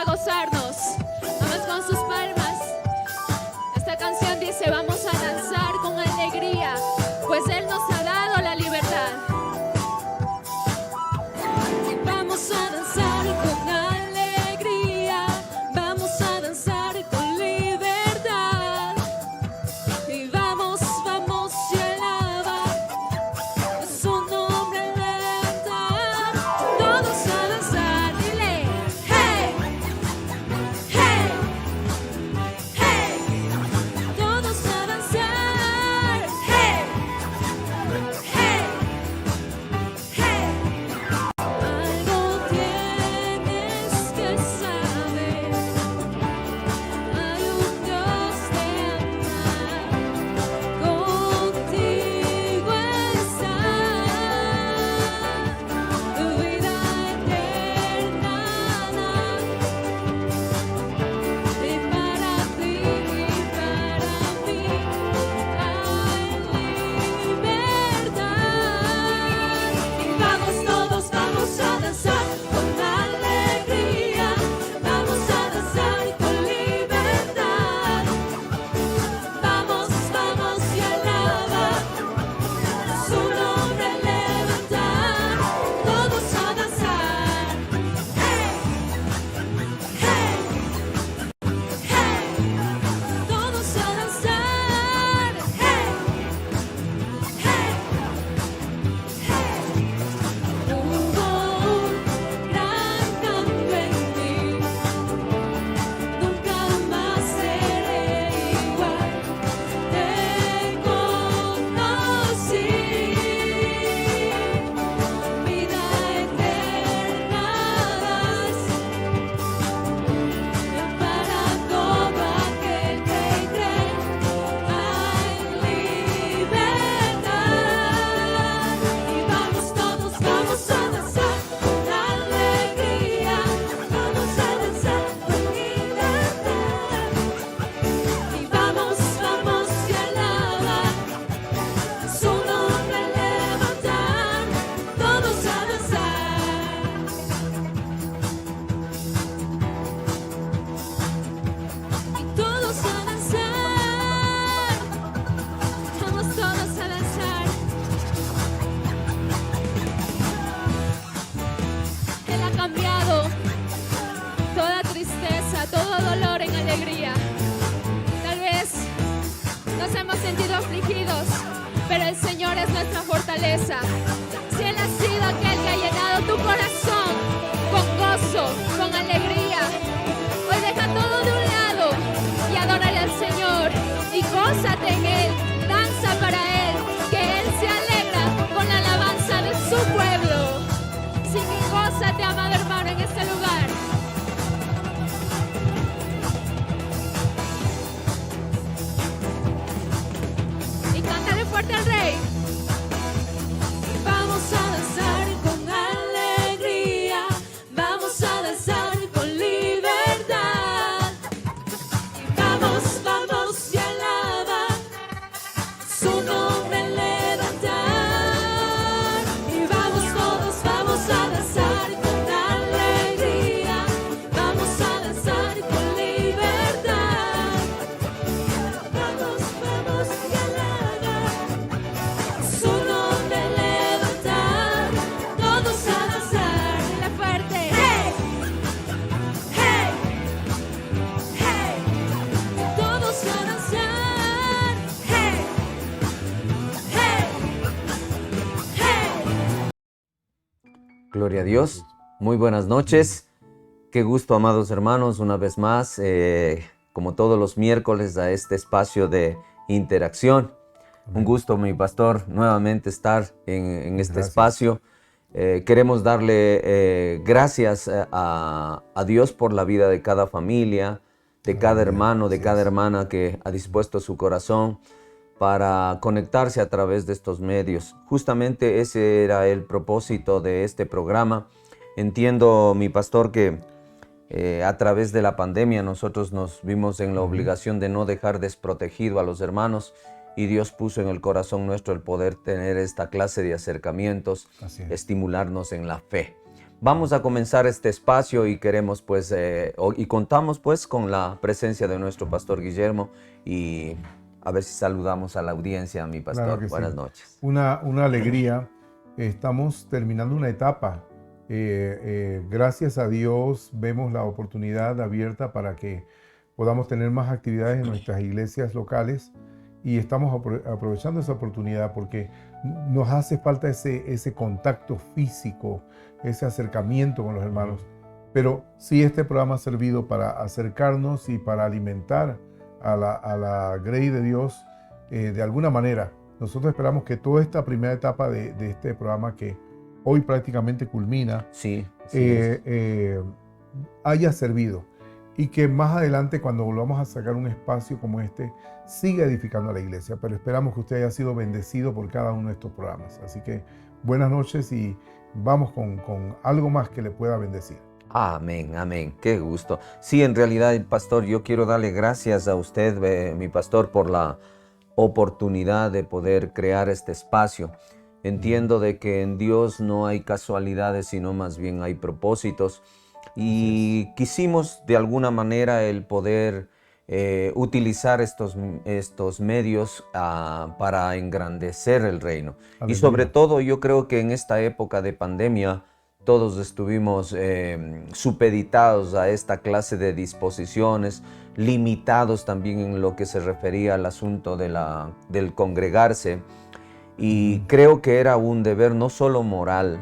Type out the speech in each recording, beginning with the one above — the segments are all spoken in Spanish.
a gozarnos. Vamos con sus palmas. Esta canción dice: vamos a danzar con alegría, pues Él nos ha dado la libertad. Vamos a danzar con alegría, vamos a danzar con libertad. Y vamos, vamos y alaba su nombre, levantar. Todos a danzar, dile: hey, hey, hey. Todos a danzar, hey, hey, hey. Algo tienes que saber, hay un Dios de amar, contigo está tu vida eterna, y para ti y para mí hay libertad. Y vamos todos, vamos a danzar con alegría, vamos a danzar con libertad. Vamos, vamos y alaba su nombre, levantar. Todos a danzar, hey, hey, hey. Todos a danzar, hey, hey, hey. Hubo un gran cambio en mí, nunca más seré igual. Te conocí, vida eterna das, para todo aquel que cree hay libertad. Y vamos todos, vamos a danzar con alegría, vamos a danzar con libertad. Y vamos, vamos y alaba su nombre, levantar. Todos a danzar. Y todos a danzar. Vamos todos a danzar. Él ha cambiado toda tristeza, todo dolor en alegría. Tal vez nos hemos sentido afligidos, pero el Señor es nuestra fortaleza. Si Él ha sido aquel que ha llenado tu corazón con gozo, con alegría, hoy deja todo de un lado y adórale al Señor y gózate en Él, danza para Él, que Él se alegra con la alabanza de su pueblo. Así que gózate, amado hermano, en este lugar. Y cántale fuerte al Rey. Vamos a danzar con alegría, vamos a danzar con libertad. Y vamos, vamos y alaba su nombre, levantar. Y vamos todos, vamos a danzar con alegría, vamos a danzar con libertad. Vamos, vamos y alaba su nombre, levantar. Todos a danzar. Dile fuerte. Hey, hey, hey. Todos a danzar. Hey, hey, hey. Gloria a Dios. Muy buenas noches. Qué gusto, amados hermanos, una vez más, como todos los miércoles, a este espacio de interacción. Un gusto, mi pastor, nuevamente estar en este espacio. Queremos darle gracias a Dios por la vida de cada familia, de cada hermano, de cada hermana que ha dispuesto su corazón para conectarse a través de estos medios. Justamente ese era el propósito de este programa. Entiendo, mi pastor, que a través de la pandemia nosotros nos vimos en la obligación de no dejar desprotegido a los hermanos, y Dios puso en el corazón nuestro el poder tener esta clase de acercamientos, estimularnos en la fe. Vamos a comenzar este espacio y queremos pues, y contamos pues con la presencia de nuestro pastor Guillermo y a ver si saludamos a la audiencia, mi pastor. Claro que Buenas sí. noches. Una alegría. Estamos terminando una etapa. Gracias a Dios vemos la oportunidad abierta para que podamos tener más actividades en nuestras iglesias locales y estamos aprovechando esa oportunidad porque nos hace falta ese contacto físico, ese acercamiento con los hermanos. Pero sí, este programa ha servido para acercarnos y para alimentar a la grey de Dios de alguna manera. Nosotros esperamos que toda esta primera etapa de este programa, que hoy prácticamente culmina, Sí, haya servido y que más adelante, cuando volvamos a sacar un espacio como este, siga edificando a la iglesia. Pero esperamos que usted haya sido bendecido por cada uno de estos programas. Así que buenas noches y vamos con algo más que le pueda bendecir. Amén, amén. Qué gusto. Sí, en realidad, pastor, yo quiero darle gracias a usted, mi pastor, por la oportunidad de poder crear este espacio. Entiendo de que en Dios no hay casualidades, sino más bien hay propósitos. Y quisimos de alguna manera el poder utilizar estos medios para engrandecer el reino. Aleluya. Y sobre todo yo creo que en esta época de pandemia todos estuvimos supeditados a esta clase de disposiciones, limitados también en lo que se refería al asunto del congregarse. Y creo que era un deber no solo moral,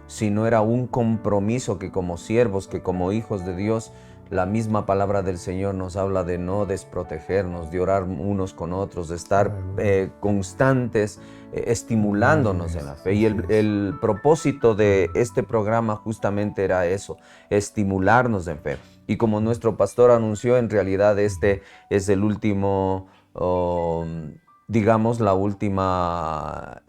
sino era un compromiso que como siervos, que como hijos de Dios, la misma palabra del Señor nos habla de no desprotegernos, de orar unos con otros, de estar constantes, estimulándonos en la fe. Y el propósito de este programa justamente era eso, estimularnos en fe. Y como nuestro pastor anunció, en realidad este es el último, digamos, la última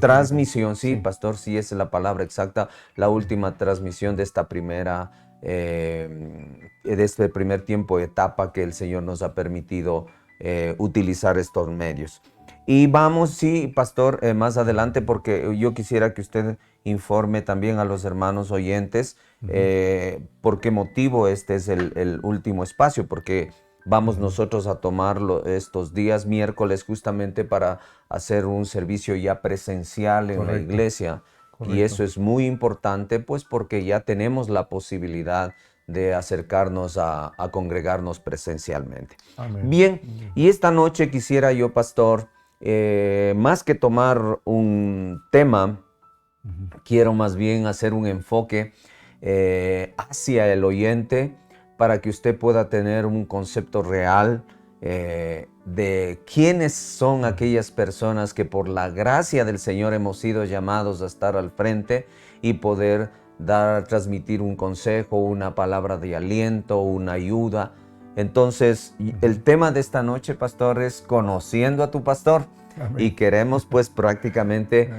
transmisión, sí, pastor, sí, esa es la palabra exacta, la última transmisión de esta primera, de este primer tiempo, etapa que el Señor nos ha permitido utilizar estos medios. Y vamos, sí, pastor, más adelante, porque yo quisiera que usted informe también a los hermanos oyentes por qué motivo este es el último espacio, porque vamos nosotros a tomarlo estos días miércoles justamente para hacer un servicio ya presencial en la iglesia. Correcto. Y eso es muy importante, pues porque ya tenemos la posibilidad de acercarnos a congregarnos presencialmente. Amén. Bien, y esta noche quisiera yo, pastor, más que tomar un tema, quiero más bien hacer un enfoque hacia el oyente, para que usted pueda tener un concepto real de quiénes son aquellas personas que por la gracia del Señor hemos sido llamados a estar al frente y poder transmitir un consejo, una palabra de aliento, una ayuda. Entonces, el tema de esta noche, pastor, es conociendo a tu pastor. Amén. Y queremos pues prácticamente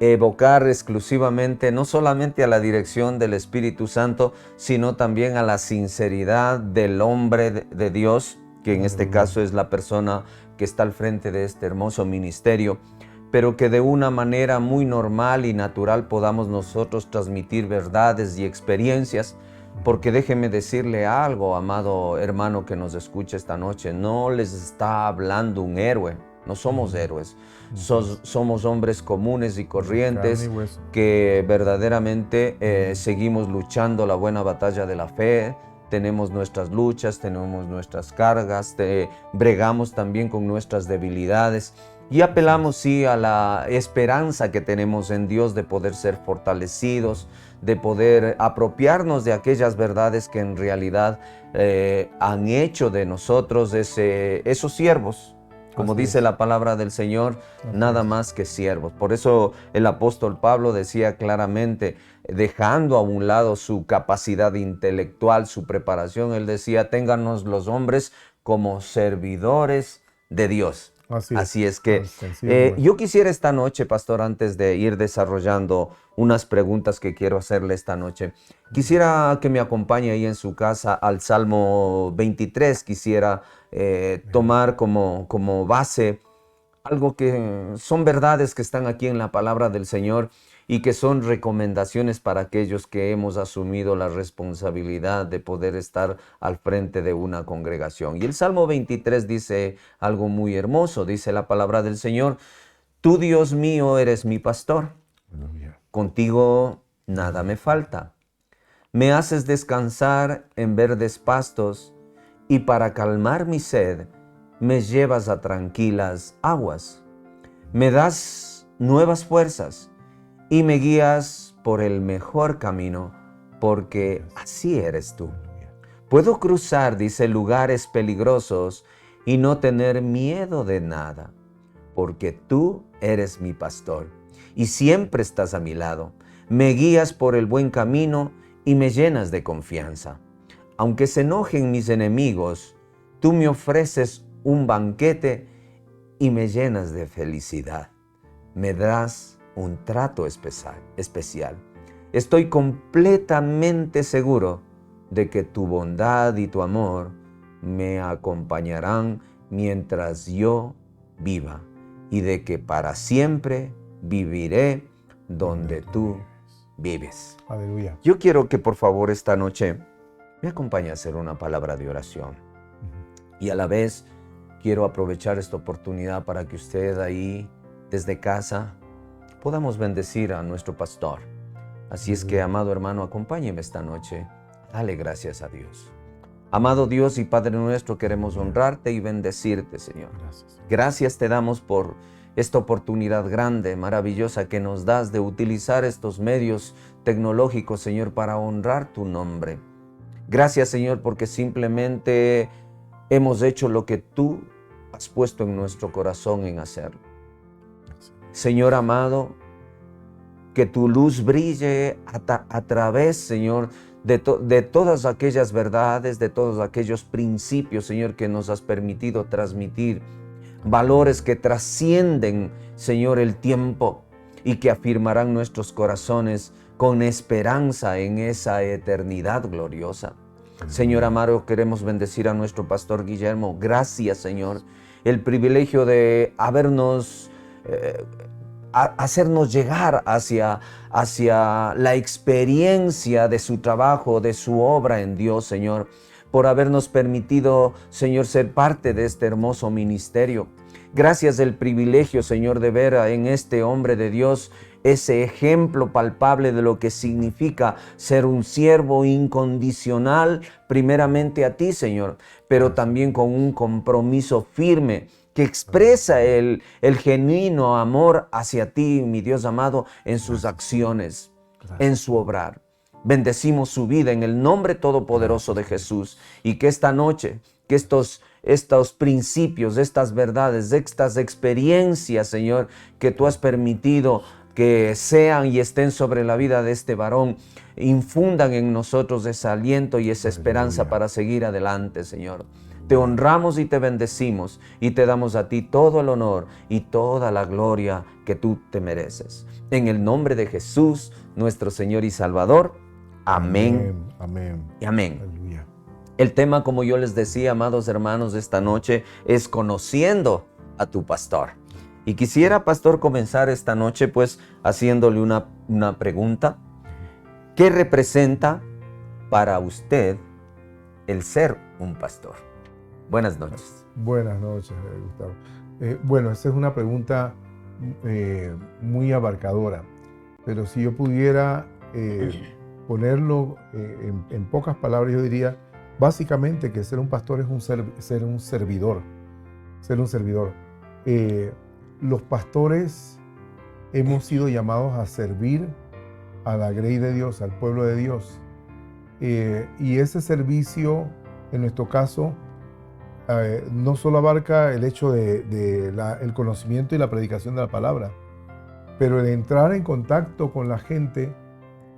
evocar exclusivamente no solamente a la dirección del Espíritu Santo, sino también a la sinceridad del hombre de Dios, que en este caso es la persona que está al frente de este hermoso ministerio, pero que de una manera muy normal y natural podamos nosotros transmitir verdades y experiencias. Porque déjeme decirle algo, amado hermano que nos escucha esta noche, no les está hablando un héroe. No somos héroes, somos hombres comunes y corrientes que verdaderamente seguimos luchando la buena batalla de la fe. Tenemos nuestras luchas, tenemos nuestras cargas, bregamos también con nuestras debilidades y apelamos sí a la esperanza que tenemos en Dios de poder ser fortalecidos, de poder apropiarnos de aquellas verdades que en realidad han hecho de nosotros esos siervos. Como dice la palabra del Señor, nada más que siervos. Por eso el apóstol Pablo decía claramente, dejando a un lado su capacidad intelectual, su preparación, él decía, téngannos los hombres como servidores de Dios. Así es que yo quisiera esta noche, pastor, antes de ir desarrollando unas preguntas que quiero hacerle esta noche, quisiera que me acompañe ahí en su casa al Salmo 23, quisiera tomar como base algo que son verdades que están aquí en la palabra del Señor y que son recomendaciones para aquellos que hemos asumido la responsabilidad de poder estar al frente de una congregación. Y el Salmo 23 dice algo muy hermoso, dice la palabra del Señor: tú, Dios mío, eres mi pastor, contigo nada me falta. Me haces descansar en verdes pastos, y para calmar mi sed, me llevas a tranquilas aguas. Me das nuevas fuerzas y me guías por el mejor camino, porque así eres tú. Puedo cruzar, dice, lugares peligrosos y no tener miedo de nada, porque tú eres mi pastor y siempre estás a mi lado. Me guías por el buen camino y me llenas de confianza. Aunque se enojen mis enemigos, tú me ofreces un banquete y me llenas de felicidad. Me das un trato especial. Estoy completamente seguro de que tu bondad y tu amor me acompañarán mientras yo viva, y de que para siempre viviré donde tú vives. Aleluya. Yo quiero que por favor esta noche me acompañe a hacer una palabra de oración. Y a la vez quiero aprovechar esta oportunidad para que usted ahí desde casa podamos bendecir a nuestro pastor. Así es que, amado hermano, acompáñeme esta noche. Dale gracias a Dios. Amado Dios y Padre nuestro, queremos honrarte y bendecirte, Señor. Gracias te damos por esta oportunidad grande, maravillosa que nos das de utilizar estos medios tecnológicos, Señor, para honrar tu nombre. Gracias, Señor, porque simplemente hemos hecho lo que tú has puesto en nuestro corazón en hacerlo. Señor amado, que tu luz brille a través, Señor, de todas aquellas verdades, de todos aquellos principios, Señor, que nos has permitido transmitir. Valores que trascienden, Señor, el tiempo y que afirmarán nuestros corazones con esperanza en esa eternidad gloriosa. Señor amado, queremos bendecir a nuestro pastor Guillermo. Gracias, Señor, el privilegio de habernos hacernos llegar hacia la experiencia de su trabajo, de su obra en Dios, Señor, por habernos permitido, Señor, ser parte de este hermoso ministerio. Gracias del privilegio, Señor, de ver en este hombre de Dios ese ejemplo palpable de lo que significa ser un siervo incondicional, primeramente a ti, Señor, pero también con un compromiso firme que expresa el genuino amor hacia ti, mi Dios amado, en sus acciones, en su obrar. Bendecimos su vida en el nombre todopoderoso de Jesús, y que esta noche, que estos principios, estas verdades, estas experiencias, Señor, que tú has permitido que sean y estén sobre la vida de este varón, infundan en nosotros ese aliento y esa esperanza para seguir adelante, Señor. Te honramos y te bendecimos y te damos a ti todo el honor y toda la gloria que tú te mereces. En el nombre de Jesús, nuestro Señor y Salvador. Amén. Amén. Y amén. Aleluya. El tema, como yo les decía, amados hermanos, de esta noche es conociendo a tu pastor. Y quisiera, pastor, comenzar esta noche pues haciéndole una pregunta. ¿Qué representa para usted el ser un pastor? Buenas noches. Buenas noches, Gustavo. Bueno, esa es una pregunta muy abarcadora, pero si yo pudiera ponerlo en pocas palabras, yo diría básicamente que ser un pastor es ser un servidor. Ser un servidor. Los pastores hemos sido llamados a servir a la grey de Dios, al pueblo de Dios. Y ese servicio, en nuestro caso, no solo abarca el hecho el conocimiento y la predicación de la palabra, pero el entrar en contacto con la gente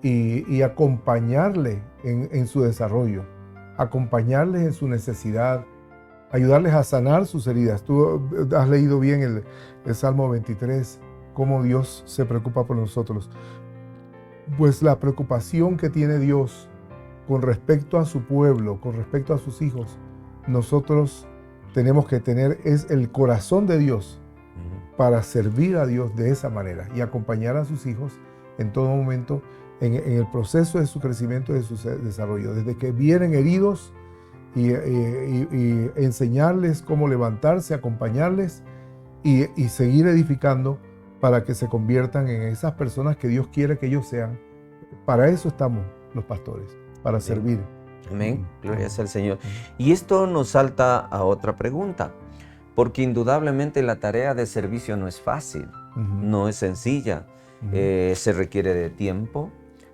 y acompañarle en su desarrollo, acompañarles en su necesidad, ayudarles a sanar sus heridas. Tú has leído bien el Salmo 23, cómo Dios se preocupa por nosotros. Pues la preocupación que tiene Dios con respecto a su pueblo, con respecto a sus hijos, nosotros tenemos que tener es el corazón de Dios para servir a Dios de esa manera y acompañar a sus hijos en todo momento en el proceso de su crecimiento y de su desarrollo. Desde que vienen heridos y enseñarles cómo levantarse, acompañarles y seguir edificando para que se conviertan en esas personas que Dios quiere que ellos sean. Para eso estamos los pastores, para servir. Amén, gloria sea al Señor. Y esto nos salta a otra pregunta, porque indudablemente la tarea de servicio no es fácil, no es sencilla. Se requiere de tiempo,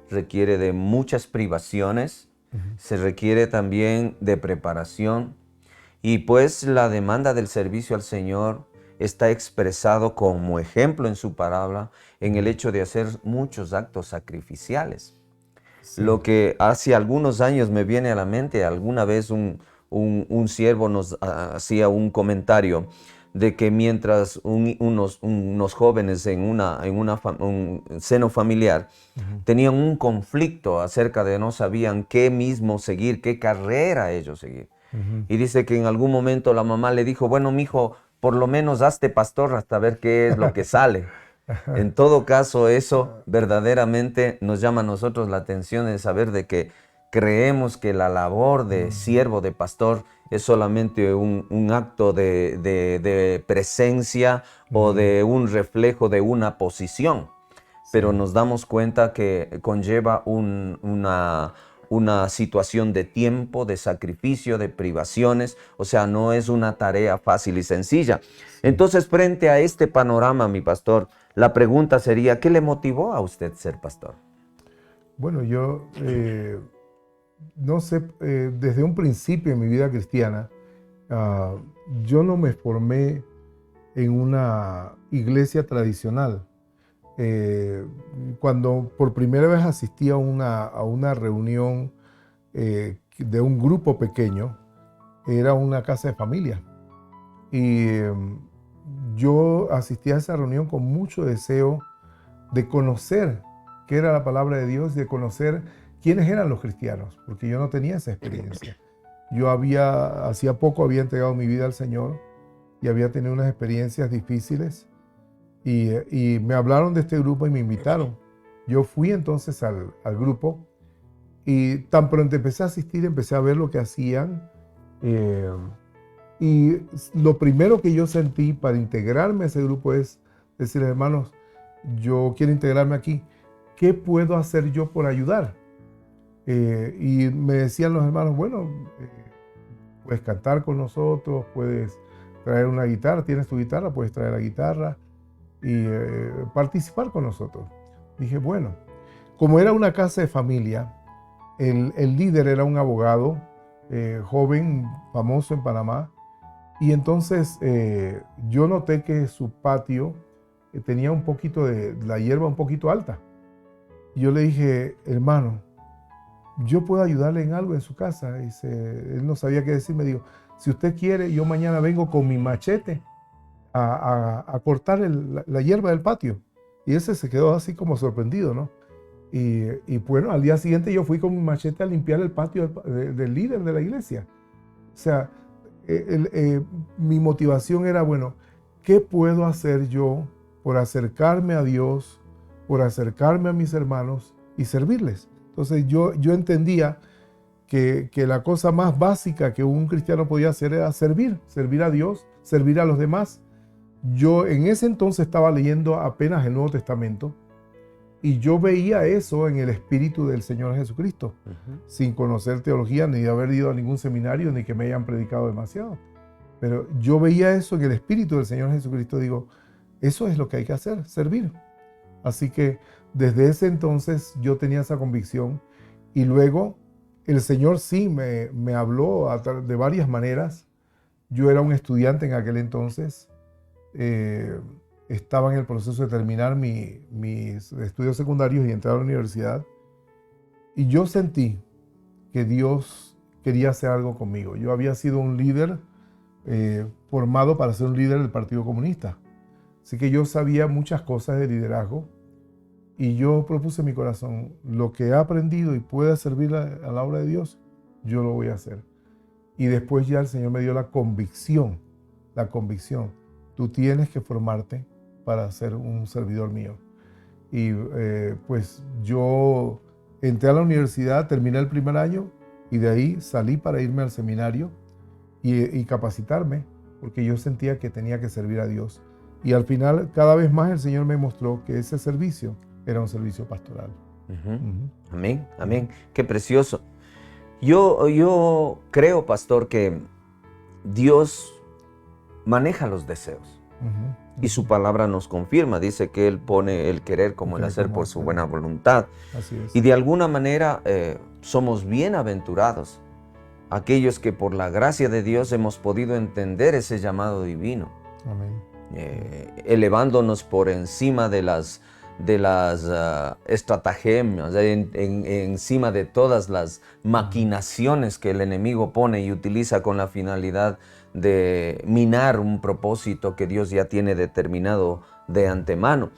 requiere de muchas privaciones, se requiere también de preparación, y pues la demanda del servicio al Señor está expresado como ejemplo en su palabra en el hecho de hacer muchos actos sacrificiales. Sí. Lo que hace algunos años me viene a la mente, alguna vez un siervo nos hacía un comentario de que mientras unos jóvenes en un seno familiar tenían un conflicto acerca de no sabían qué mismo seguir, qué carrera ellos seguir. Y dice que en algún momento la mamá le dijo, bueno, mijo, por lo menos hazte pastor hasta ver qué es lo que sale. En todo caso, eso verdaderamente nos llama a nosotros la atención de saber de que creemos que la labor de siervo, de pastor, es solamente un acto de presencia o de un reflejo de una posición. Pero nos damos cuenta que conlleva una situación de tiempo, de sacrificio, de privaciones. O sea, no es una tarea fácil y sencilla. Entonces, frente a este panorama, mi pastor, la pregunta sería, ¿qué le motivó a usted ser pastor? Bueno, yo no sé, desde un principio en mi vida cristiana, yo no me formé en una iglesia tradicional. Cuando por primera vez asistí a una reunión de un grupo pequeño, era una casa de familia. Y yo asistí a esa reunión con mucho deseo de conocer qué era la palabra de Dios, de conocer quiénes eran los cristianos, porque yo no tenía esa experiencia. Yo hacía poco había entregado mi vida al Señor y había tenido unas experiencias difíciles y me hablaron de este grupo y me invitaron. Yo fui entonces al grupo y tan pronto empecé a asistir, empecé a ver lo que hacían y lo primero que yo sentí para integrarme a ese grupo es decir, hermanos, yo quiero integrarme aquí. ¿Qué puedo hacer yo por ayudar? Y me decían los hermanos, bueno, puedes cantar con nosotros, puedes traer una guitarra, tienes tu guitarra, puedes traer la guitarra y participar con nosotros. Dije, bueno, como era una casa de familia, el líder era un abogado joven, famoso en Panamá, y entonces yo noté que su patio tenía un poquito de la hierba un poquito alta. Y yo le dije, hermano, yo puedo ayudarle en algo en su casa. Él no sabía qué decir, me dijo, si usted quiere, yo mañana vengo con mi machete a cortar la hierba del patio. Y ese se quedó así como sorprendido, ¿no? Y bueno, al día siguiente yo fui con mi machete a limpiar el patio del líder de la iglesia. O sea, mi motivación era, bueno, ¿qué puedo hacer yo por acercarme a Dios, por acercarme a mis hermanos y servirles? Entonces yo entendía que la cosa más básica que un cristiano podía hacer era servir a Dios, servir a los demás. Yo en ese entonces estaba leyendo apenas el Nuevo Testamento y yo veía eso en el Espíritu del Señor Jesucristo, sin conocer teología, ni de haber ido a ningún seminario, ni que me hayan predicado demasiado. Pero yo veía eso en el Espíritu del Señor Jesucristo, digo, eso es lo que hay que hacer, servir. Así que desde ese entonces yo tenía esa convicción y luego el Señor sí me habló de varias maneras. Yo era un estudiante en aquel entonces, estaba en el proceso de terminar mis estudios secundarios y entrar a la universidad y yo sentí que Dios quería hacer algo conmigo. Yo había sido un líder formado para ser un líder del Partido Comunista. Así que yo sabía muchas cosas de liderazgo y yo propuse en mi corazón, lo que he aprendido y pueda servir a la obra de Dios, yo lo voy a hacer. Y después ya el Señor me dio la convicción, tú tienes que formarte para ser un servidor mío. Y pues yo entré a la universidad, terminé el primer año y de ahí salí para irme al seminario y capacitarme, porque yo sentía que tenía que servir a Dios. Y al final, cada vez más el Señor me mostró que ese servicio era un servicio pastoral. Amén, amén. Qué precioso. Yo creo, pastor, que Dios maneja los deseos. Y su palabra nos confirma, dice que Él pone el querer como el hacer por su buena voluntad. Así es. Y de alguna manera somos bienaventurados aquellos que por la gracia de Dios hemos podido entender ese llamado divino. Amén. Elevándonos por encima de las estratagemas, encima de todas las maquinaciones que el enemigo pone y utiliza con la finalidad de minar un propósito que Dios ya tiene determinado de antemano.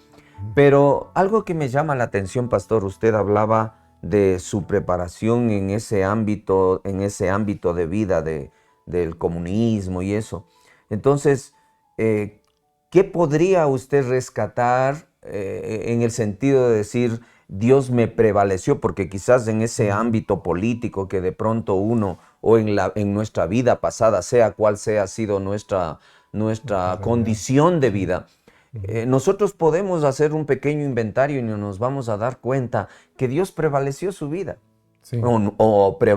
Pero algo que me llama la atención, pastor, usted hablaba de su preparación en ese ámbito de vida del comunismo y eso. Entonces, ¿qué podría usted rescatar en el sentido de decir, Dios me prevaleció? Porque quizás en ese ámbito político que de pronto uno, o en nuestra vida pasada, sea cual sea sido nuestra condición de vida, nosotros podemos hacer un pequeño inventario y nos vamos a dar cuenta que Dios prevaleció su vida. Sí.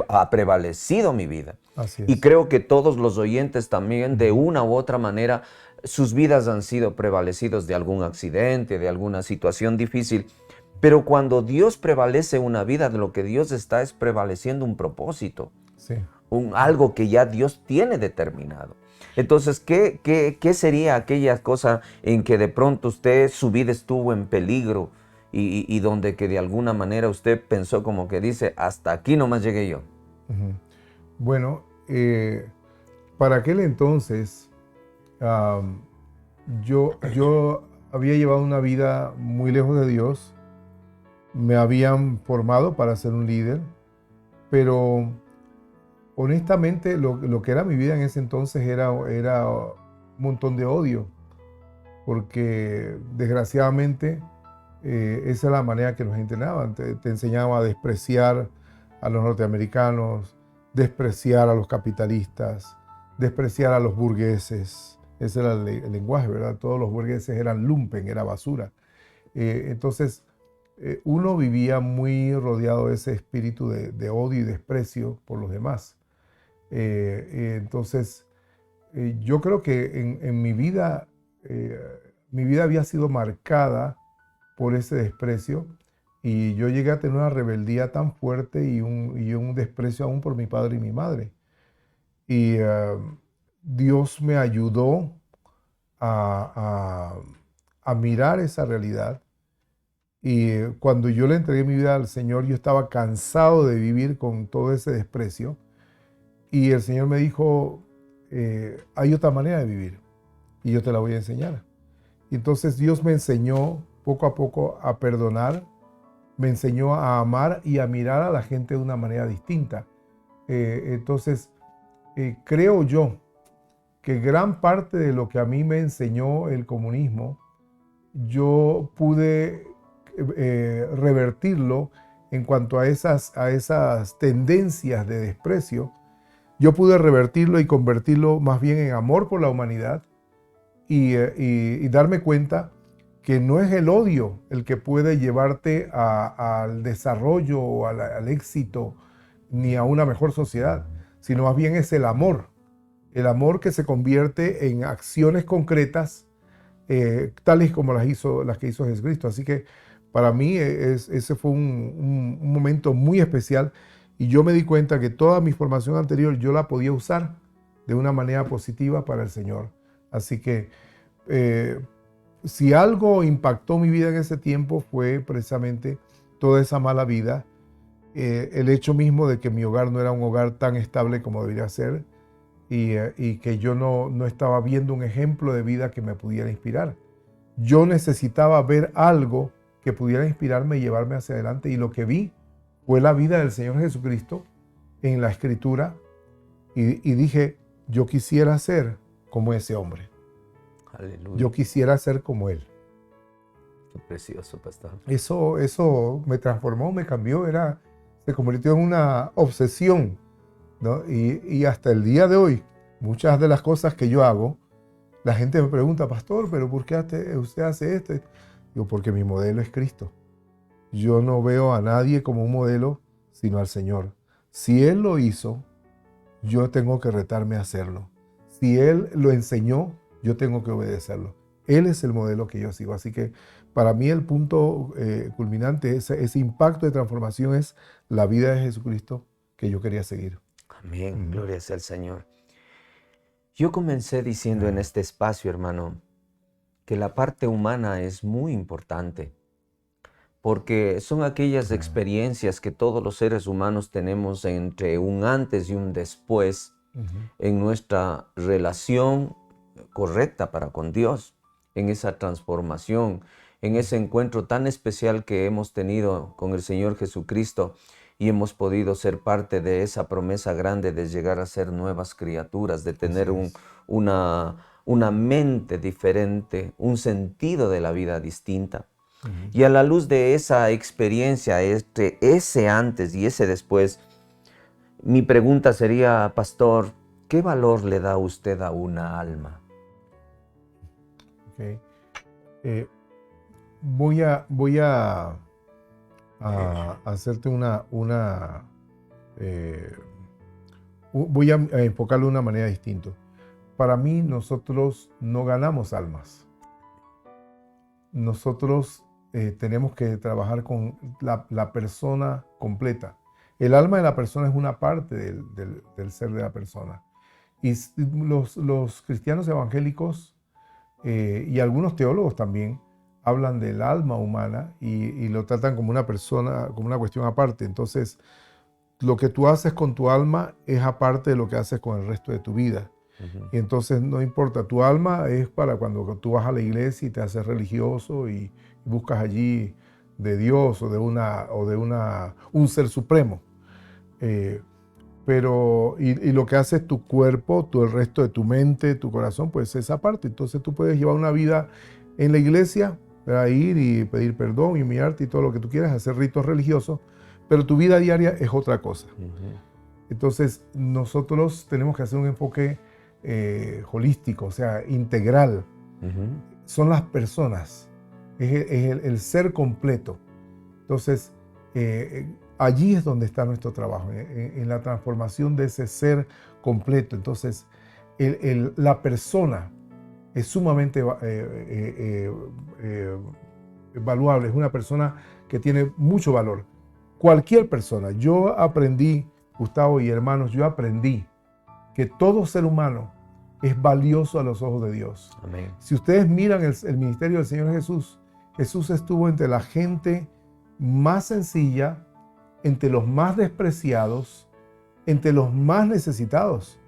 Ha prevalecido mi vida. Así es. Y creo que todos los oyentes también, de una u otra manera, sus vidas han sido prevalecidos de algún accidente, de alguna situación difícil. Pero cuando Dios prevalece una vida, de lo que Dios está es prevaleciendo un propósito. Sí. Algo que ya Dios tiene determinado. Entonces, ¿qué sería aquella cosa en que de pronto su vida estuvo en peligro y donde que de alguna manera usted pensó como que dice, hasta aquí nomás llegué yo? Bueno, para aquel entonces yo había llevado una vida muy lejos de Dios. Me habían formado para ser un líder, pero honestamente lo que era mi vida en ese entonces era un montón de odio, porque desgraciadamente esa es la manera que nos entrenaban. Te enseñaban a despreciar a los norteamericanos, despreciar a los capitalistas, despreciar a los burgueses. Ese era el lenguaje, ¿verdad? Todos los burgueses eran lumpen, era basura. Entonces, uno vivía muy rodeado de ese espíritu de odio y desprecio por los demás. Entonces, yo creo que en mi vida había sido marcada por ese desprecio, y yo llegué a tener una rebeldía tan fuerte y un desprecio aún por mi padre y mi madre. Y Dios me ayudó a mirar esa realidad. Y cuando yo le entregué mi vida al Señor, yo estaba cansado de vivir con todo ese desprecio. Y el Señor me dijo, hay otra manera de vivir y yo te la voy a enseñar. Y entonces Dios me enseñó poco a poco a perdonar, me enseñó a amar y a mirar a la gente de una manera distinta. Entonces, creo yo que gran parte de lo que a mí me enseñó el comunismo, yo pude revertirlo en cuanto a esas tendencias de desprecio. Yo pude revertirlo y convertirlo más bien en amor por la humanidad y darme cuenta que no es el odio el que puede llevarte al desarrollo o al éxito ni a una mejor sociedad, sino más bien es el amor que se convierte en acciones concretas, tales como las que hizo Jesucristo. Así que para mí ese fue un momento muy especial, y yo me di cuenta que toda mi formación anterior yo la podía usar de una manera positiva para el Señor. Así que si algo impactó mi vida en ese tiempo fue precisamente toda esa mala vida, el hecho mismo de que mi hogar no era un hogar tan estable como debería ser, y que yo no estaba viendo un ejemplo de vida que me pudiera inspirar. Yo necesitaba ver algo que pudiera inspirarme y llevarme hacia adelante, y lo que vi fue la vida del Señor Jesucristo en la Escritura, y dije, yo quisiera ser como ese hombre. Aleluya. Yo quisiera ser como Él. Qué precioso, pastor. Eso me transformó, me cambió, se convirtió en una obsesión, ¿no? Y hasta el día de hoy, muchas de las cosas que yo hago, la gente me pregunta, pastor, ¿pero por qué usted hace esto? Digo, porque mi modelo es Cristo. Yo no veo a nadie como un modelo, sino al Señor. Si Él lo hizo, yo tengo que retarme a hacerlo. Si Él lo enseñó, yo tengo que obedecerlo. Él es el modelo que yo sigo. Así que para mí el punto culminante, ese impacto de transformación es la vida de Jesucristo que yo quería seguir. Amén, gloria sea al Señor. Yo comencé diciendo en este espacio, hermano, que la parte humana es muy importante, porque son aquellas experiencias que todos los seres humanos tenemos entre un antes y un después en nuestra relación correcta para con Dios, en esa transformación, en ese encuentro tan especial que hemos tenido con el Señor Jesucristo y hemos podido ser parte de esa promesa grande de llegar a ser nuevas criaturas, de tener una mente diferente, un sentido de la vida distinta. Y a la luz de esa experiencia, ese antes y ese después, mi pregunta sería, pastor, ¿qué valor le da usted a una alma? Okay. Voy a hacerte voy a enfocarlo de una manera distinta. Para mí, nosotros no ganamos almas. Nosotros tenemos que trabajar con la persona completa. El alma de la persona es una parte del ser de la persona. Y los cristianos evangélicos y algunos teólogos también hablan del alma humana y lo tratan como una persona, como una cuestión aparte. Entonces, lo que tú haces con tu alma es aparte de lo que haces con el resto de tu vida. Y entonces no importa, tu alma es para cuando tú vas a la iglesia y te haces religioso y buscas allí de Dios o de un ser supremo. Pero lo que hace tu cuerpo, el resto de tu mente, tu corazón, pues esa parte. Entonces tú puedes llevar una vida en la iglesia, para ir y pedir perdón y humillarte y todo lo que tú quieras, hacer ritos religiosos, pero tu vida diaria es otra cosa. Entonces nosotros tenemos que hacer un enfoque holístico, o sea, integral. Son las personas, es el ser completo. Entonces, allí es donde está nuestro trabajo, en la transformación de ese ser completo. Entonces, la persona es sumamente valuable, es una persona que tiene mucho valor. Cualquier persona. Yo aprendí, Gustavo y hermanos, yo aprendí que todo ser humano es valioso a los ojos de Dios. Amén. Si ustedes miran el ministerio del Señor Jesús, Jesús estuvo entre la gente más sencilla, entre los más despreciados, entre los más necesitados.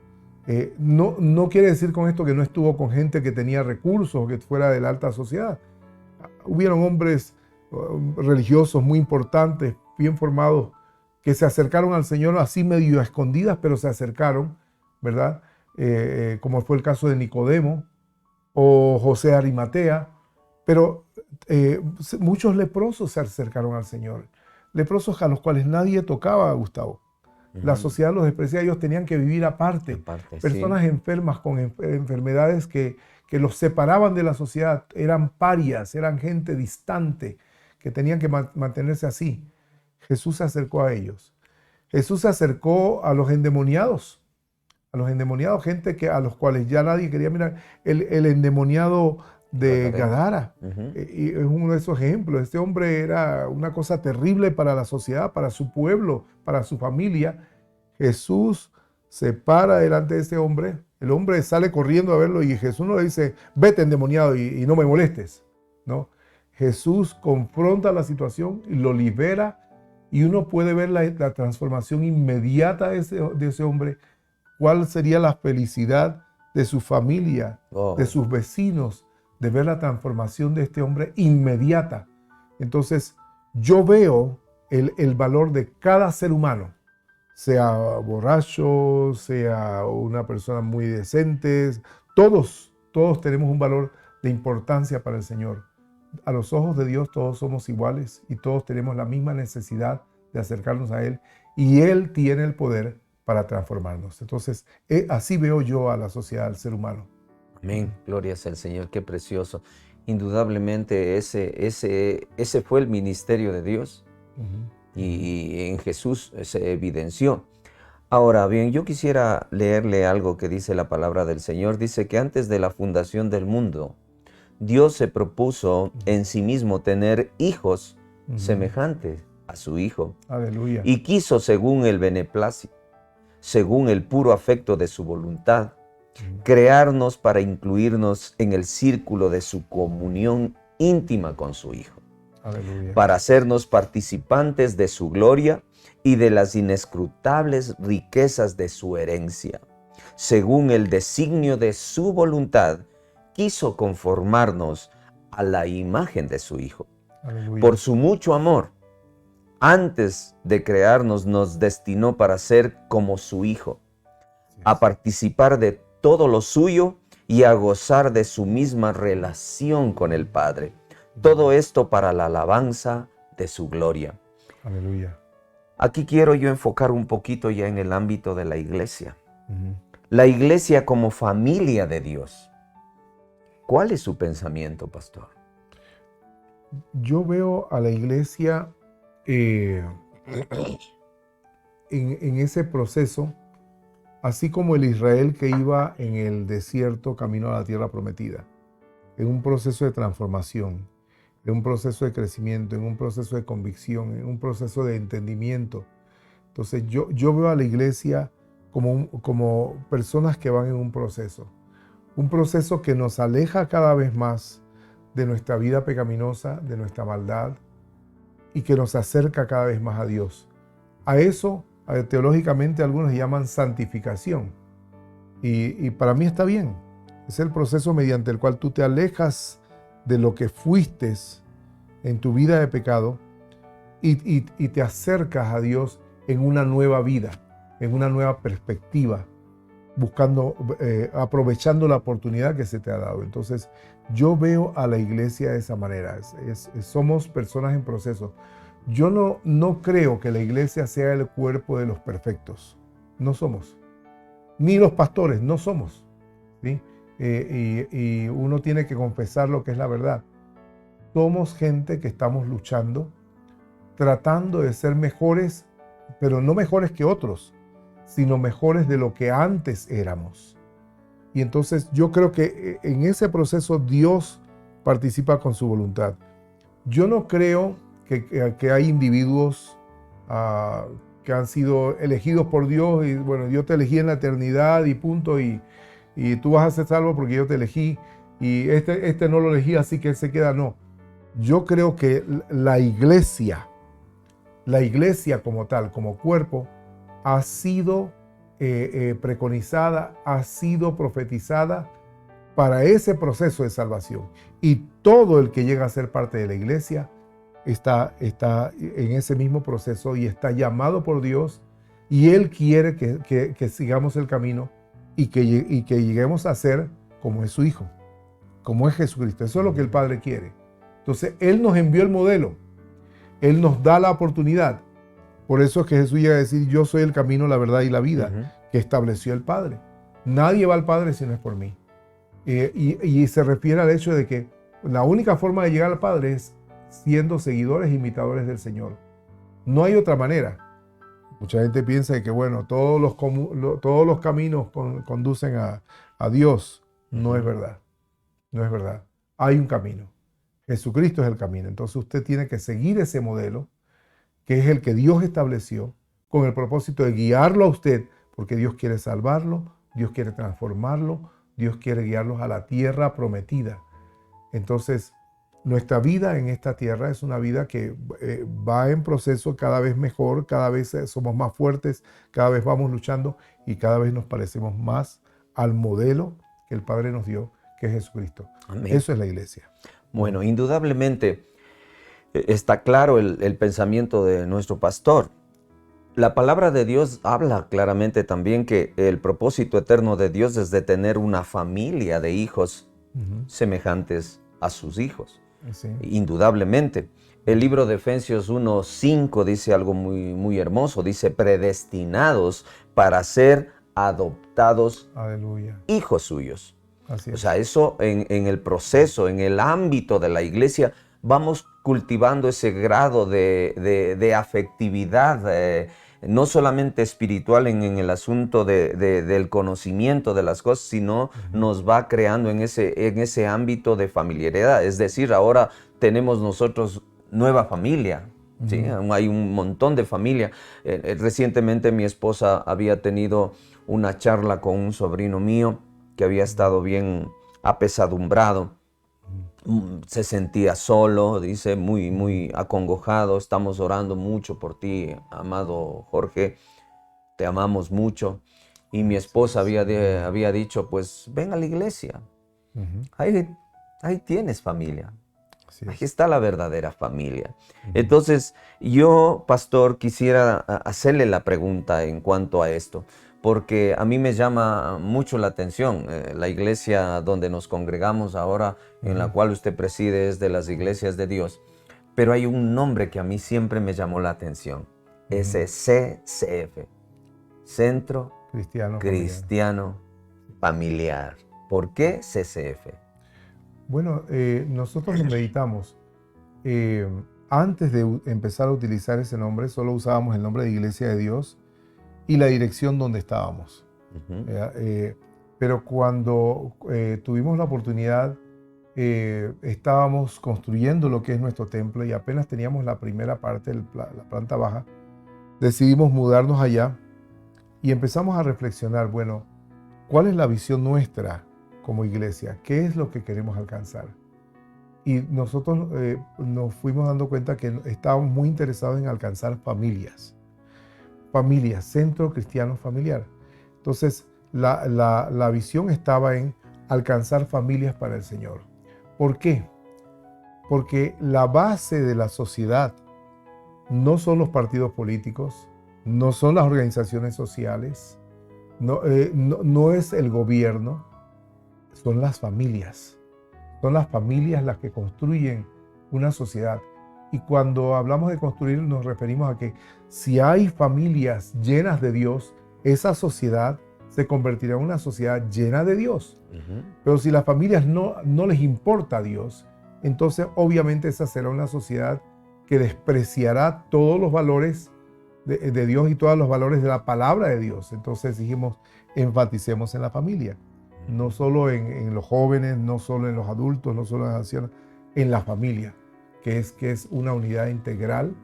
No quiere decir con esto que no estuvo con gente que tenía recursos, que fuera de la alta sociedad. Hubieron hombres religiosos muy importantes, bien formados, que se acercaron al Señor así medio a escondidas, pero se acercaron, ¿verdad? Como fue el caso de Nicodemo o José de Arimatea. Pero muchos leprosos se acercaron al Señor. Leprosos a los cuales nadie tocaba, Gustavo. La sociedad los despreciaba, ellos tenían que vivir aparte. Personas enfermas con enfermedades que los separaban de la sociedad, eran parias, eran gente distante, que tenían que mantenerse así. Jesús se acercó a ellos. Jesús se acercó a los endemoniados, gente a los cuales ya nadie quería mirar. El endemoniado de Gadara, y es uno de esos ejemplos. Este hombre era una cosa terrible para la sociedad, para su pueblo, para su familia. Jesús se para delante de ese hombre, el hombre sale corriendo a verlo y Jesús no le dice, vete endemoniado y no me molestes, ¿no? Jesús confronta la situación y lo libera y uno puede ver la transformación inmediata de ese hombre. ¿Cuál sería la felicidad de su familia, de sus vecinos, de ver la transformación de este hombre inmediata? Entonces, yo veo el valor de cada ser humano, sea borracho, sea una persona muy decente, todos tenemos un valor de importancia para el Señor. A los ojos de Dios todos somos iguales y todos tenemos la misma necesidad de acercarnos a Él, y Él tiene el poder para transformarnos. Entonces, así veo yo a la sociedad, al ser humano. Amén. Gloria sea al Señor. Qué precioso. Indudablemente ese fue el ministerio de Dios. Y en Jesús se evidenció. Ahora bien, yo quisiera leerle algo que dice la palabra del Señor. Dice que antes de la fundación del mundo, Dios se propuso en sí mismo tener hijos semejantes a su Hijo. Aleluya. Y quiso, según el beneplácito, según el puro afecto de su voluntad, crearnos para incluirnos en el círculo de su comunión íntima con su Hijo. Aleluya. Para hacernos participantes de su gloria y de las inescrutables riquezas de su herencia. Según el designio de su voluntad, quiso conformarnos a la imagen de su Hijo. Aleluya. Por su mucho amor, antes de crearnos, nos destinó para ser como su Hijo, a participar de todo lo suyo y a gozar de su misma relación con el Padre. Todo esto para la alabanza de su gloria. Aleluya. Aquí quiero yo enfocar un poquito ya en el ámbito de la iglesia. La iglesia como familia de Dios. ¿Cuál es su pensamiento, pastor? Yo veo a la iglesia en ese proceso, así como el Israel que iba en el desierto camino a la tierra prometida, en un proceso de transformación, en un proceso de crecimiento, en un proceso de convicción, en un proceso de entendimiento. Entonces yo veo a la iglesia como personas que van en un proceso que nos aleja cada vez más de nuestra vida pecaminosa, de nuestra maldad, y que nos acerca cada vez más a Dios. A eso, teológicamente, algunos llaman santificación. Y para mí está bien. Es el proceso mediante el cual tú te alejas de lo que fuiste en tu vida de pecado y te acercas a Dios en una nueva vida, en una nueva perspectiva, buscando, aprovechando la oportunidad que se te ha dado. Entonces, yo veo a la iglesia de esa manera. Somos personas en proceso. Yo no creo que la iglesia sea el cuerpo de los perfectos. No somos. Ni los pastores, no somos. ¿Sí? Y uno tiene que confesar lo que es la verdad. Somos gente que estamos luchando, tratando de ser mejores, pero no mejores que otros, sino mejores de lo que antes éramos. Y entonces yo creo que en ese proceso Dios participa con su voluntad. Yo no creo que hay individuos que han sido elegidos por Dios y bueno, yo te elegí en la eternidad y punto, y tú vas a ser salvo porque yo te elegí, y este no lo elegí, así que él se queda. No. Yo creo que la iglesia como tal, como cuerpo, ha sido preconizada, ha sido profetizada para ese proceso de salvación. Y todo el que llega a ser parte de la iglesia está en ese mismo proceso y está llamado por Dios, y Él quiere que sigamos el camino y que lleguemos a ser como es su Hijo, como es Jesucristo. Eso es lo que el Padre quiere. Entonces, Él nos envió el modelo. Él nos da la oportunidad. Por eso es que Jesús llega a decir: yo soy el camino, la verdad y la vida, que estableció el Padre. Nadie va al Padre si no es por mí. Y se refiere al hecho de que la única forma de llegar al Padre es siendo seguidores e imitadores del Señor. No hay otra manera. Mucha gente piensa que, bueno, todos los caminos conducen a Dios. No es verdad. No es verdad. Hay un camino. Jesucristo es el camino. Entonces usted tiene que seguir ese modelo, que es el que Dios estableció, con el propósito de guiarlo a usted, porque Dios quiere salvarlo, Dios quiere transformarlo, Dios quiere guiarlos a la tierra prometida. Entonces, nuestra vida en esta tierra es una vida que va en proceso cada vez mejor, cada vez somos más fuertes, cada vez vamos luchando y cada vez nos parecemos más al modelo que el Padre nos dio, que es Jesucristo. Amén. Eso es la iglesia. Bueno, indudablemente está claro el pensamiento de nuestro pastor. La palabra de Dios habla claramente también que el propósito eterno de Dios es de tener una familia de hijos semejantes a sus hijos. Sí. indudablemente. El libro de Efesios 1:5 dice algo muy, muy hermoso. Dice, predestinados para ser adoptados Aleluya. hijos suyos. Así O es. sea, eso en el proceso, en el ámbito de la iglesia, vamos cultivando ese grado de afectividad, no solamente espiritual en el asunto del conocimiento de las cosas, sino nos va creando en ese ámbito de familiaridad. Es decir, ahora tenemos nosotros nueva familia. ¿Sí? Hay un montón de familia. Recientemente mi esposa había tenido una charla con un sobrino mío que había estado bien apesadumbrado. Se sentía solo, dice, muy, muy acongojado. Estamos orando mucho por ti, amado Jorge. Te amamos mucho. Y mi esposa había dicho, pues ven a la iglesia. Ahí tienes familia. Así Ahí es. está la verdadera familia. Entonces, yo, pastor, quisiera hacerle la pregunta en cuanto a esto, porque a mí me llama mucho la atención. La iglesia donde nos congregamos ahora, en la cual usted preside, es de las iglesias de Dios, pero hay un nombre que a mí siempre me llamó la atención. Ese CCF, Centro Cristiano. Cristiano Familiar. ¿Por qué CCF? Bueno, nosotros lo meditamos. Antes de empezar a utilizar ese nombre, solo usábamos el nombre de Iglesia de Dios y la dirección donde estábamos. Pero cuando tuvimos la oportunidad, estábamos construyendo lo que es nuestro templo y apenas teníamos la primera parte, la planta baja, decidimos mudarnos allá y empezamos a reflexionar, bueno, ¿cuál es la visión nuestra como iglesia? ¿Qué es lo que queremos alcanzar? Y nosotros nos fuimos dando cuenta que estábamos muy interesados en alcanzar familias, centro cristiano familiar. Entonces, la visión estaba en alcanzar familias para el Señor. ¿Por qué? Porque la base de la sociedad no son los partidos políticos, no son las organizaciones sociales, no es el gobierno, son las familias. Son las familias las que construyen una sociedad. Y cuando hablamos de construir nos referimos a que si hay familias llenas de Dios, esa sociedad se convertirá en una sociedad llena de Dios. Pero si las familias no les importa a Dios, entonces obviamente esa será una sociedad que despreciará todos los valores de Dios y todos los valores de la palabra de Dios. Entonces dijimos, enfaticemos en la familia. No solo en los jóvenes, no solo en los adultos, no solo en las ancianos, en la familia, que es una unidad integral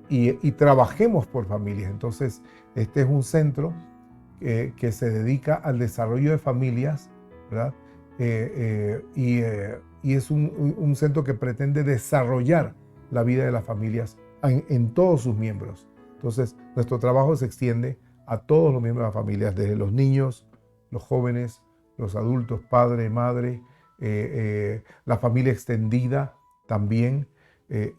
y trabajemos por familias. Entonces, este es un centro que se dedica al desarrollo de familias, ¿verdad? Y es un centro que pretende desarrollar la vida de las familias en todos sus miembros. Entonces, nuestro trabajo se extiende a todos los miembros de las familias, desde los niños, los jóvenes, los adultos, padre, madre, la familia extendida también.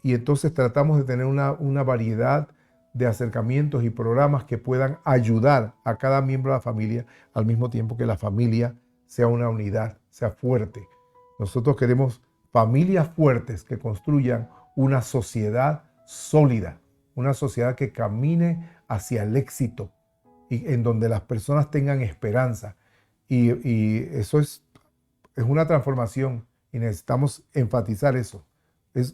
Y entonces tratamos de tener una variedad de acercamientos y programas que puedan ayudar a cada miembro de la familia, al mismo tiempo que la familia sea una unidad, sea fuerte. Nosotros queremos familias fuertes que construyan una sociedad sólida, una sociedad que camine hacia el éxito y en donde las personas tengan esperanza. Y eso es una transformación y necesitamos enfatizar eso.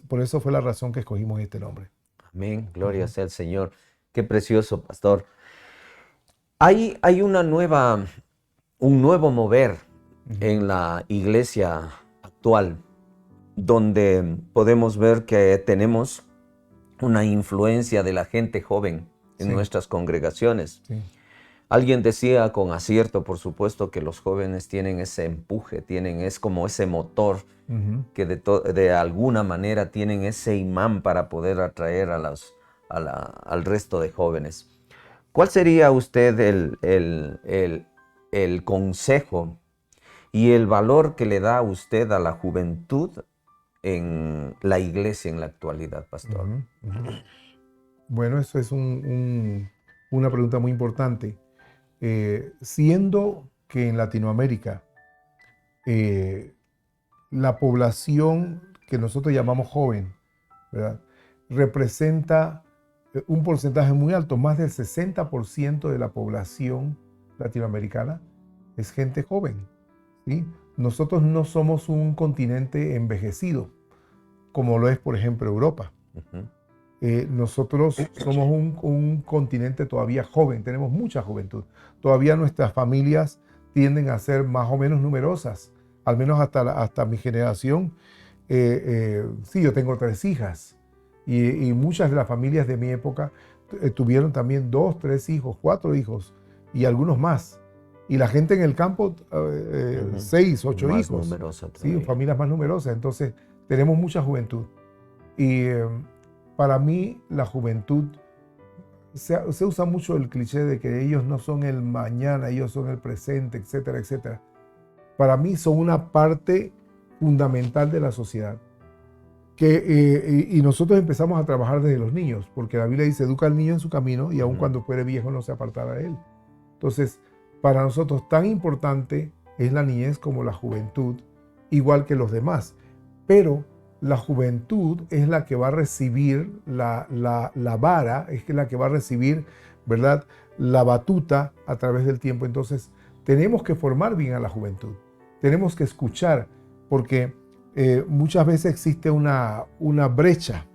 Por eso fue la razón que escogimos este nombre. Amén, gloria sea al Señor. Qué precioso, pastor. Hay un nuevo mover en la iglesia actual, donde podemos ver que tenemos una influencia de la gente joven en nuestras congregaciones. Sí. Alguien decía con acierto, por supuesto, que los jóvenes tienen ese empuje, es como ese motor que de alguna manera tienen ese imán para poder atraer al resto de jóvenes. ¿Cuál sería usted el consejo y el valor que le da usted a la juventud en la iglesia en la actualidad, pastor? Bueno, eso es una pregunta muy importante. Siendo que en Latinoamérica la población que nosotros llamamos joven, ¿verdad? Representa un porcentaje muy alto, más del 60% de la población latinoamericana es gente joven, ¿sí? Nosotros no somos un continente envejecido, como lo es, por ejemplo, Europa. Nosotros somos un continente todavía joven, tenemos mucha juventud. Todavía nuestras familias tienden a ser más o menos numerosas, al menos hasta mi generación. Sí, yo tengo 3 hijas y muchas de las familias de mi época tuvieron también 2, 3 hijos, 4 hijos y algunos más. Y la gente en el campo, 6, 8 Más hijos. numerosa Sí, todavía. familias más numerosas. Entonces, tenemos mucha juventud. Y para mí, la juventud, se usa mucho el cliché de que ellos no son el mañana, ellos son el presente, etcétera, etcétera. Para mí son una parte fundamental de la sociedad. Y nosotros empezamos a trabajar desde los niños, porque la Biblia dice, educa al niño en su camino y aun cuando fuere viejo no se apartará de él. Entonces, para nosotros tan importante es la niñez como la juventud, igual que los demás. Pero la juventud es la que va a recibir la vara, es la que va a recibir, ¿verdad?, la batuta a través del tiempo. Entonces, tenemos que formar bien a la juventud. Tenemos que escuchar, porque muchas veces existe una brecha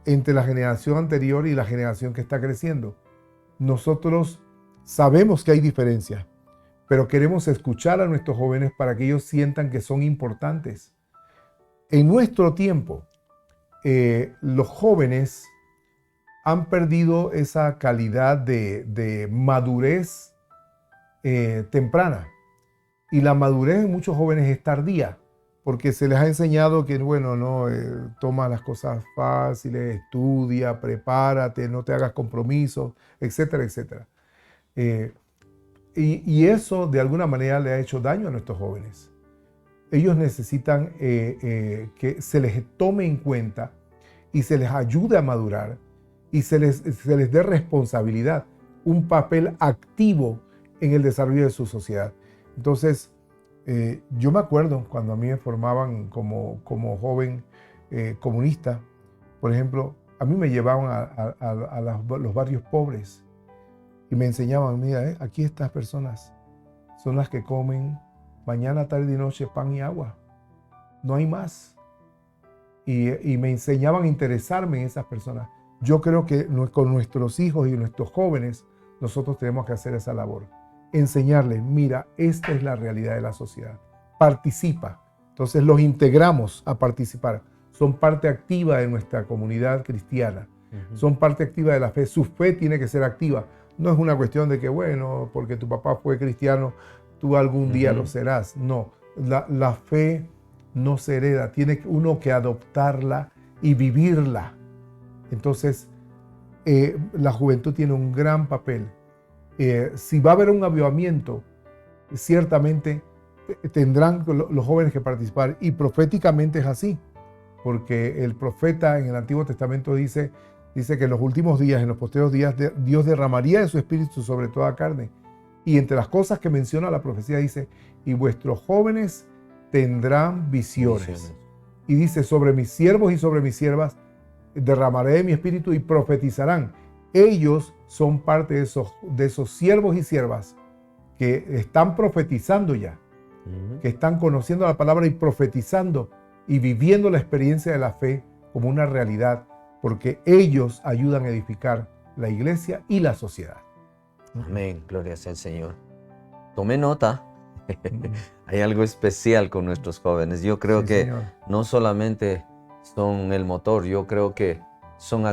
entre la generación anterior y la generación que está creciendo. Nosotros sabemos que hay diferencias, pero queremos escuchar a nuestros jóvenes para que ellos sientan que son importantes. En nuestro tiempo, los jóvenes han perdido esa calidad de madurez temprana. Y la madurez en muchos jóvenes es tardía, porque se les ha enseñado que, bueno, no, toma las cosas fáciles, estudia, prepárate, no te hagas compromisos, etcétera, etcétera. Y eso de alguna manera le ha hecho daño a nuestros jóvenes. Ellos necesitan que se les tome en cuenta y se les ayude a madurar y se les dé responsabilidad, un papel activo en el desarrollo de su sociedad. Entonces, yo me acuerdo cuando a mí me formaban como joven comunista, por ejemplo, a mí me llevaban a los barrios pobres y me enseñaban, mira, aquí estas personas son las que comen mañana, tarde y noche pan y agua. No hay más. Y me enseñaban a interesarme en esas personas. Yo creo que con nuestros hijos y nuestros jóvenes, nosotros tenemos que hacer esa labor. Enseñarles, mira, esta es la realidad de la sociedad. Participa. Entonces los integramos a participar. Son parte activa de nuestra comunidad cristiana. Son parte activa de la fe. Su fe tiene que ser activa. No es una cuestión de que, bueno, porque tu papá fue cristiano, tú algún día lo serás. No, la fe no se hereda. Tiene uno que adoptarla y vivirla. Entonces, la juventud tiene un gran papel. Si va a haber un avivamiento, ciertamente tendrán los jóvenes que participar. Y proféticamente es así, porque el profeta en el Antiguo Testamento dice que en los últimos días, en los posteriores días, Dios derramaría de su espíritu sobre toda carne. Y entre las cosas que menciona la profecía dice, y vuestros jóvenes tendrán visiones. Y dice, sobre mis siervos y sobre mis siervas derramaré de mi espíritu y profetizarán. Ellos son parte de esos siervos y siervas que están profetizando ya, que están conociendo la palabra y profetizando y viviendo la experiencia de la fe como una realidad, porque ellos ayudan a edificar la iglesia y la sociedad. Amén, gloria sea al Señor. Tome nota. Hay algo especial con nuestros jóvenes. Yo creo que Señor. no solamente son el motor, yo creo que son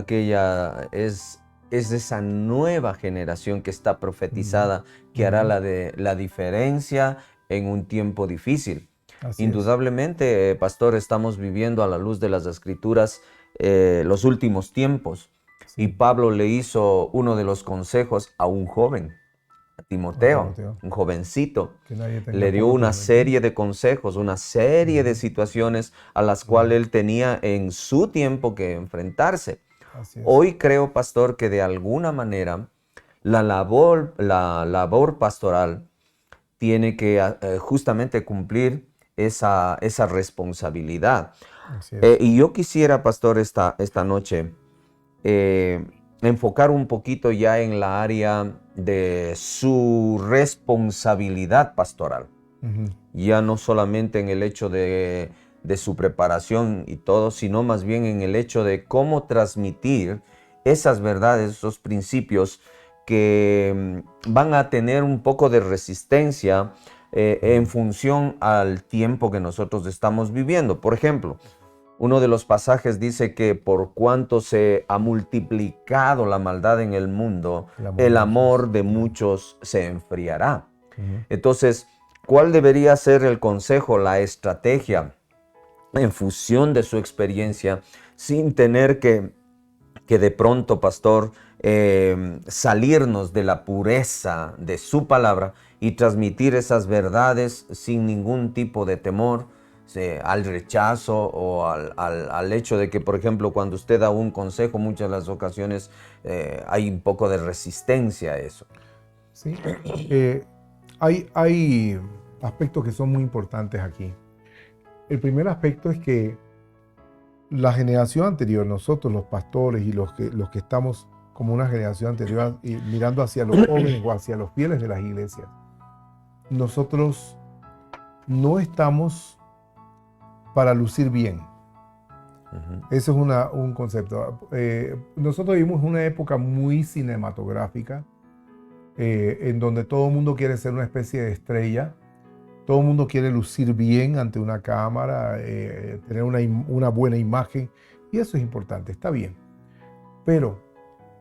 es esa nueva generación que está profetizada, que hará la diferencia en un tiempo difícil. Así Indudablemente, pastor, estamos viviendo a la luz de las Escrituras los últimos tiempos. Y Pablo le hizo uno de los consejos a un joven, a Timoteo, un jovencito. Le dio una serie de consejos, una serie de situaciones a las cuales él tenía en su tiempo que enfrentarse. Hoy creo, pastor, que de alguna manera la labor pastoral tiene que justamente cumplir esa responsabilidad. Así es. Y yo quisiera, pastor, esta noche enfocar un poquito ya en la área de su responsabilidad pastoral. Ujú. Ya no solamente en el hecho de su preparación y todo, sino más bien en el hecho de cómo transmitir esas verdades, esos principios que van a tener un poco de resistencia en función al tiempo que nosotros estamos viviendo. Por ejemplo, uno de los pasajes dice que por cuanto se ha multiplicado la maldad en el mundo, el amor de muchos se enfriará. Ujú. Entonces, ¿cuál debería ser el consejo, la estrategia en función de su experiencia, sin tener que de pronto, pastor, salirnos de la pureza de su palabra y transmitir esas verdades sin ningún tipo de temor al rechazo o al hecho de que, por ejemplo, cuando usted da un consejo, muchas de las ocasiones hay un poco de resistencia a eso? Sí. Hay aspectos que son muy importantes aquí. El primer aspecto es que la generación anterior, nosotros los pastores y los que estamos como una generación anterior y mirando hacia los jóvenes o hacia los fieles de las iglesias, nosotros no estamos para lucir bien. Eso es un concepto. Nosotros vivimos una época muy cinematográfica, en donde todo el mundo quiere ser una especie de estrella. Todo el mundo quiere lucir bien ante una cámara, tener una buena imagen, y eso es importante, está bien. Pero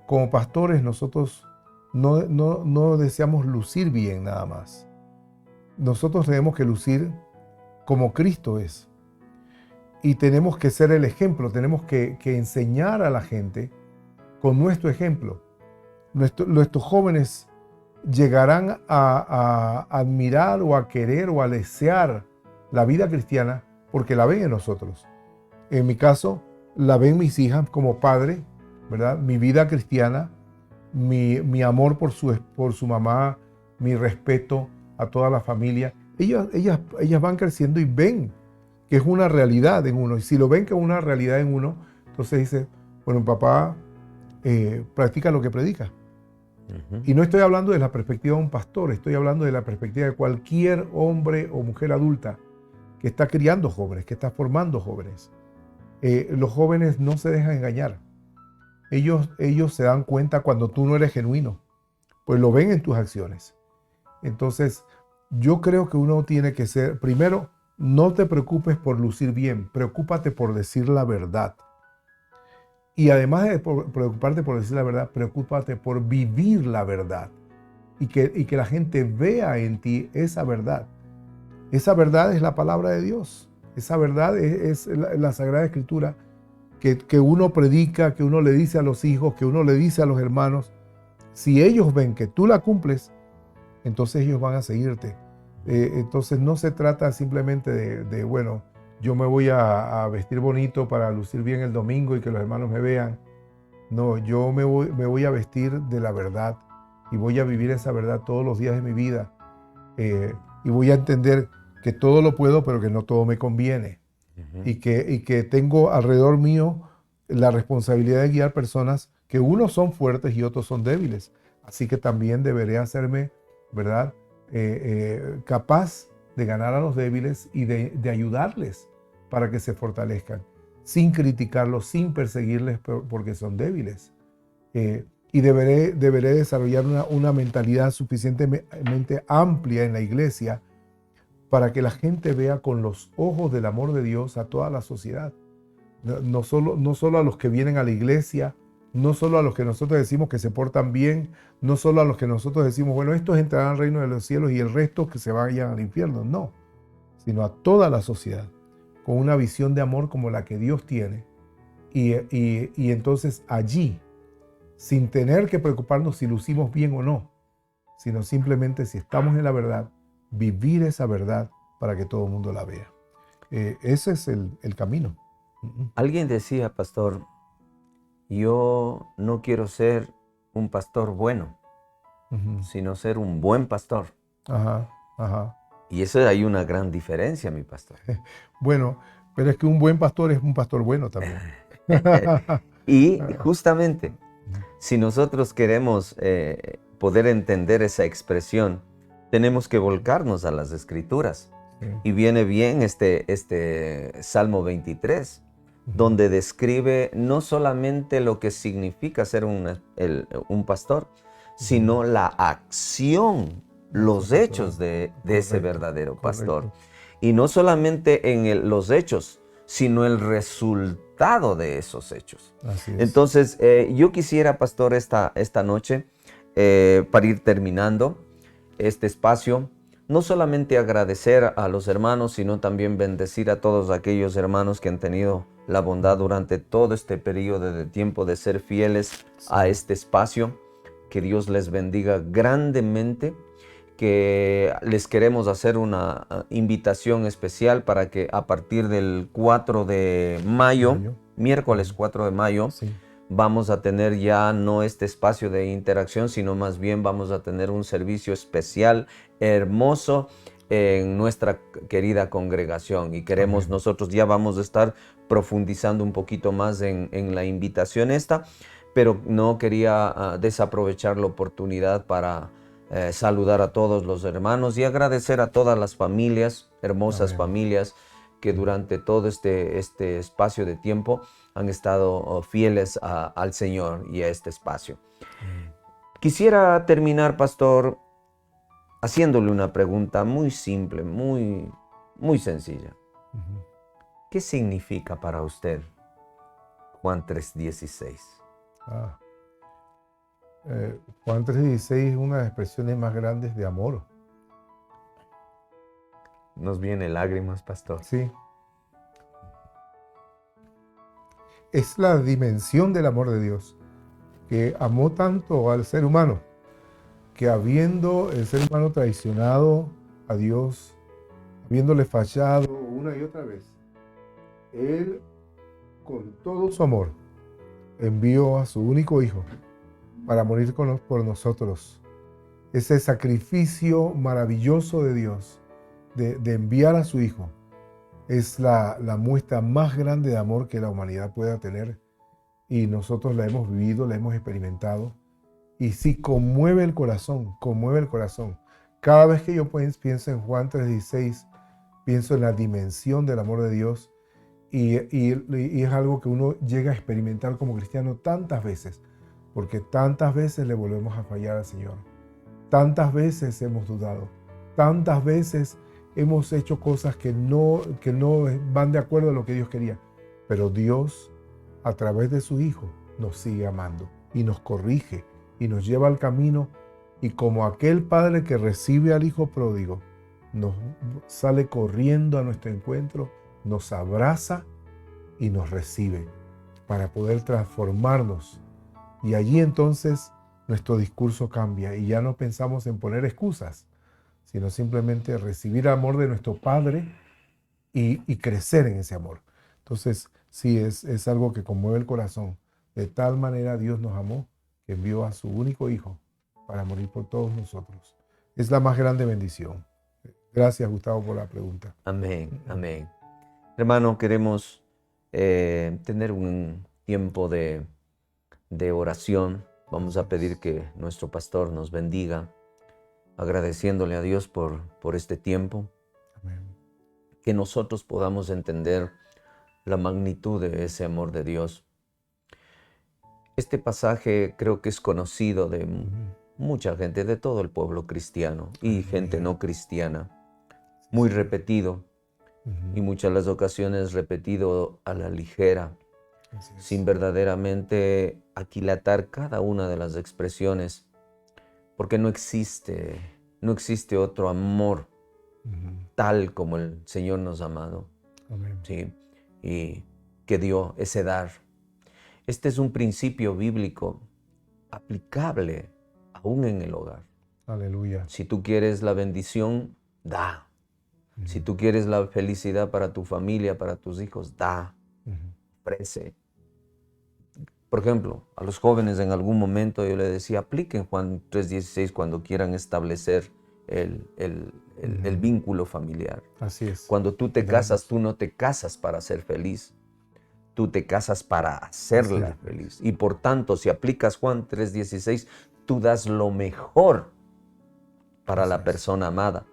como pastores nosotros no deseamos lucir bien nada más. Nosotros tenemos que lucir como Cristo es. Y tenemos que ser el ejemplo, tenemos que enseñar a la gente con nuestro ejemplo. Nuestros jóvenes llegarán a admirar o a querer o a desear la vida cristiana porque la ven en nosotros. En mi caso, la ven mis hijas como padre, ¿verdad? Mi vida cristiana, mi amor por su mamá, mi respeto a toda la familia. Ellas van creciendo y ven que es una realidad en uno. Y si lo ven que es una realidad en uno, entonces dice, bueno, papá practica lo que predica. Y no estoy hablando de la perspectiva de un pastor, estoy hablando de la perspectiva de cualquier hombre o mujer adulta que está criando jóvenes, que está formando jóvenes. Los jóvenes no se dejan engañar. Ellos se dan cuenta cuando tú no eres genuino, pues lo ven en tus acciones. Entonces, yo creo que uno tiene que ser, primero, no te preocupes por lucir bien, preocúpate por decir la verdad. Y además de preocuparte por decir la verdad, preocúpate por vivir la verdad y que la gente vea en ti esa verdad. Esa verdad es la palabra de Dios. Esa verdad es la Sagrada Escritura que uno predica, que uno le dice a los hijos, que uno le dice a los hermanos. Si ellos ven que tú la cumples, entonces ellos van a seguirte. Entonces no se trata simplemente de bueno, yo me voy a vestir bonito para lucir bien el domingo y que los hermanos me vean. No, yo me voy a vestir de la verdad y voy a vivir esa verdad todos los días de mi vida. Y voy a entender que todo lo puedo, pero que no todo me conviene. Y que tengo alrededor mío la responsabilidad de guiar personas que unos son fuertes y otros son débiles. Así que también deberé hacerme, ¿verdad? Capaz de ganar a los débiles y de ayudarles para que se fortalezcan, sin criticarlos, sin perseguirles porque son débiles. Y deberé desarrollar una mentalidad suficientemente amplia en la iglesia para que la gente vea con los ojos del amor de Dios a toda la sociedad. No solo a los que vienen a la iglesia, no solo a los que nosotros decimos que se portan bien, no solo a los que nosotros decimos, bueno, estos entrarán al reino de los cielos y el resto que se vayan al infierno. No, sino a toda la sociedad, con una visión de amor como la que Dios tiene. Y entonces allí, sin tener que preocuparnos si lucimos bien o no, sino simplemente si estamos en la verdad, vivir esa verdad para que todo el mundo la vea. Ese es el camino. Alguien decía, pastor, yo no quiero ser un pastor bueno, sino ser un buen pastor. Ajá, ajá. Y eso hay una gran diferencia, mi pastor. Bueno, Pero es que un buen pastor es un pastor bueno también. Y justamente, si nosotros queremos poder entender esa expresión, tenemos que volcarnos a las Escrituras. Sí. Y viene bien este Salmo 23, donde describe no solamente lo que significa ser un pastor, sino la acción, los hechos de ese verdadero pastor. Correcto. Y no solamente en los hechos, sino el resultado de esos hechos. Así es. Entonces, yo quisiera, pastor, esta noche, para ir terminando este espacio, no solamente agradecer a los hermanos, sino también bendecir a todos aquellos hermanos que han tenido la bondad durante todo este periodo de tiempo de ser fieles a este espacio. Que Dios les bendiga grandemente, que les queremos hacer una invitación especial para que a partir del 4 de mayo, miércoles 4 de mayo, Sí. vamos a tener ya no este espacio de interacción, sino más bien vamos a tener un servicio especial, hermoso, en nuestra querida congregación. Y queremos, nosotros ya vamos a estar profundizando un poquito más en la invitación esta, pero no quería desaprovechar la oportunidad para saludar a todos los hermanos y agradecer a todas las familias, hermosas familias, que durante todo este espacio de tiempo han estado fieles al Señor y a este espacio. Quisiera terminar, pastor, haciéndole una pregunta muy simple, muy sencilla. ¿Qué significa para usted Juan 3:16? Juan 3:16 es una de las expresiones más grandes de amor. Nos viene lágrimas, pastor. Sí. Es la dimensión del amor de Dios, que amó tanto al ser humano, que habiendo el ser humano traicionado a Dios, habiéndole fallado una y otra vez, Él, con todo su amor, envió a su único Hijo para morir por nosotros. Ese sacrificio maravilloso de Dios, de enviar a su Hijo, es la muestra más grande de amor que la humanidad pueda tener, y nosotros la hemos vivido, la hemos experimentado, y sí, conmueve el corazón, conmueve el corazón. Cada vez que yo pienso en Juan 3:16, pienso en la dimensión del amor de Dios, y es algo que uno llega a experimentar como cristiano tantas veces, porque tantas veces le volvemos a fallar al Señor, tantas veces hemos dudado, tantas veces hemos hecho cosas que no van de acuerdo a lo que Dios quería. Pero Dios, a través de su Hijo, nos sigue amando y nos corrige y nos lleva al camino. Y como aquel padre que recibe al Hijo pródigo, nos sale corriendo a nuestro encuentro, nos abraza y nos recibe para poder transformarnos. Y allí entonces nuestro discurso cambia y ya no pensamos en poner excusas, sino simplemente recibir el amor de nuestro Padre y crecer en ese amor. Entonces, sí, es algo que conmueve el corazón. De tal manera Dios nos amó que envió a su único Hijo para morir por todos nosotros. Es la más grande bendición. Gracias, Gustavo, por la pregunta. Amén, amén. Hermano, queremos tener un tiempo de oración. Vamos a pedir que nuestro pastor nos bendiga, agradeciéndole a Dios por este tiempo. Amén. Que nosotros podamos entender la magnitud de ese amor de Dios. Este pasaje creo que es conocido de mucha gente, de todo el pueblo cristiano y gente no cristiana. Muy repetido y muchas las ocasiones repetido a la ligera, sin verdaderamente aquilatar cada una de las expresiones, porque no existe otro amor tal como el Señor nos ha amado. Amén. ¿Sí? Y que dio ese dar. Este es un principio bíblico aplicable aún en el hogar. Aleluya. Si tú quieres la bendición, da. Si tú quieres la felicidad para tu familia, para tus hijos, da. Ofrece. Por ejemplo, a los jóvenes en algún momento yo les decía, apliquen Juan 3:16 cuando quieran establecer el vínculo familiar. Así es. Cuando tú te casas, tú no te casas para ser feliz. Tú te casas para hacerla feliz. Y por tanto, si aplicas Juan 3:16, tú das lo mejor para la persona amada.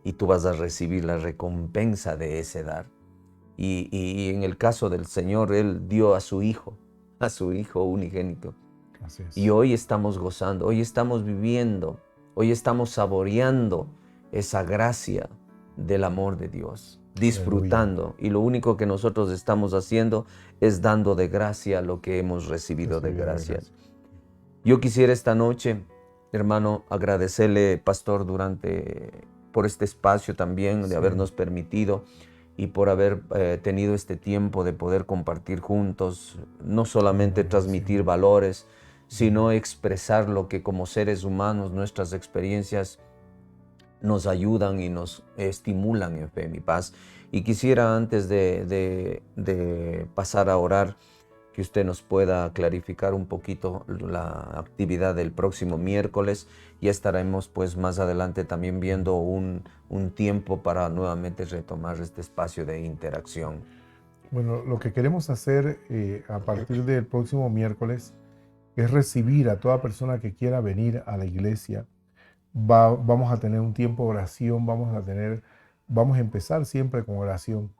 Y tú vas a recibir la recompensa de ese dar. Y en el caso del Señor, Él dio a su Hijo unigénito. Así es. Y hoy estamos gozando, hoy estamos viviendo, hoy estamos saboreando esa gracia del amor de Dios, disfrutando. Y lo único que nosotros estamos haciendo es dando de gracia lo que hemos recibido de gracia. Yo quisiera esta noche, hermano, agradecerle, pastor, por este espacio también, de habernos permitido y por haber tenido este tiempo de poder compartir juntos, no solamente transmitir valores, sino expresar lo que como seres humanos, nuestras experiencias nos ayudan y nos estimulan en fe y paz. Y quisiera, antes de pasar a orar, que usted nos pueda clarificar un poquito la actividad del próximo miércoles. Ya estaremos pues más adelante también viendo un tiempo para nuevamente retomar este espacio de interacción. Bueno, lo que queremos hacer a partir del próximo miércoles es recibir a toda persona que quiera venir a la iglesia. Vamos a tener un tiempo de oración, vamos a empezar siempre con oración,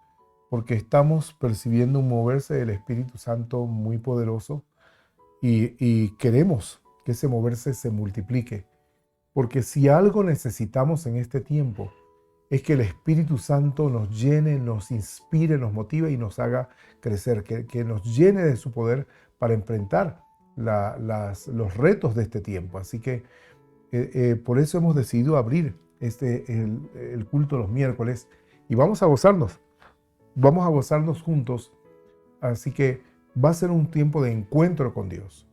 porque estamos percibiendo un moverse del Espíritu Santo muy poderoso y queremos que ese moverse se multiplique. Porque si algo necesitamos en este tiempo es que el Espíritu Santo nos llene, nos inspire, nos motive y nos haga crecer, que nos llene de su poder para enfrentar los retos de este tiempo. Así que por eso hemos decidido abrir el culto los miércoles y vamos a gozarnos juntos. Así que va a ser un tiempo de encuentro con Dios.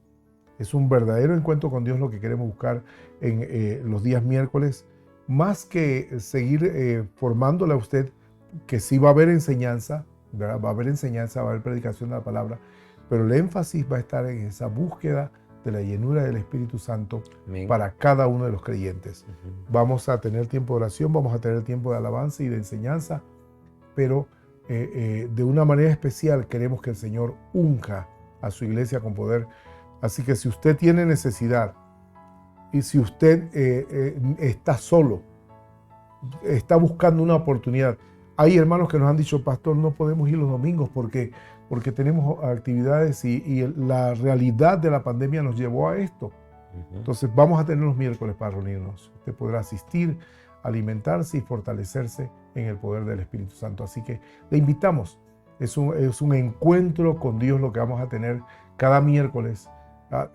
Es un verdadero encuentro con Dios lo que queremos buscar en los días miércoles, más que seguir formándole a usted, que sí va a haber enseñanza, ¿verdad? Va a haber predicación de la palabra, pero el énfasis va a estar en esa búsqueda de la llenura del Espíritu Santo. Amén. Para cada uno de los creyentes. Vamos a tener tiempo de oración, vamos a tener tiempo de alabanza y de enseñanza, pero de una manera especial queremos que el Señor unja a su iglesia con poder. Así que si usted tiene necesidad y si usted está solo, está buscando una oportunidad. Hay hermanos que nos han dicho, pastor, no podemos ir los domingos porque tenemos actividades y la realidad de la pandemia nos llevó a esto. Entonces vamos a tener los miércoles para reunirnos. Usted podrá asistir, alimentarse y fortalecerse en el poder del Espíritu Santo. Así que le invitamos. Es un encuentro con Dios lo que vamos a tener cada miércoles,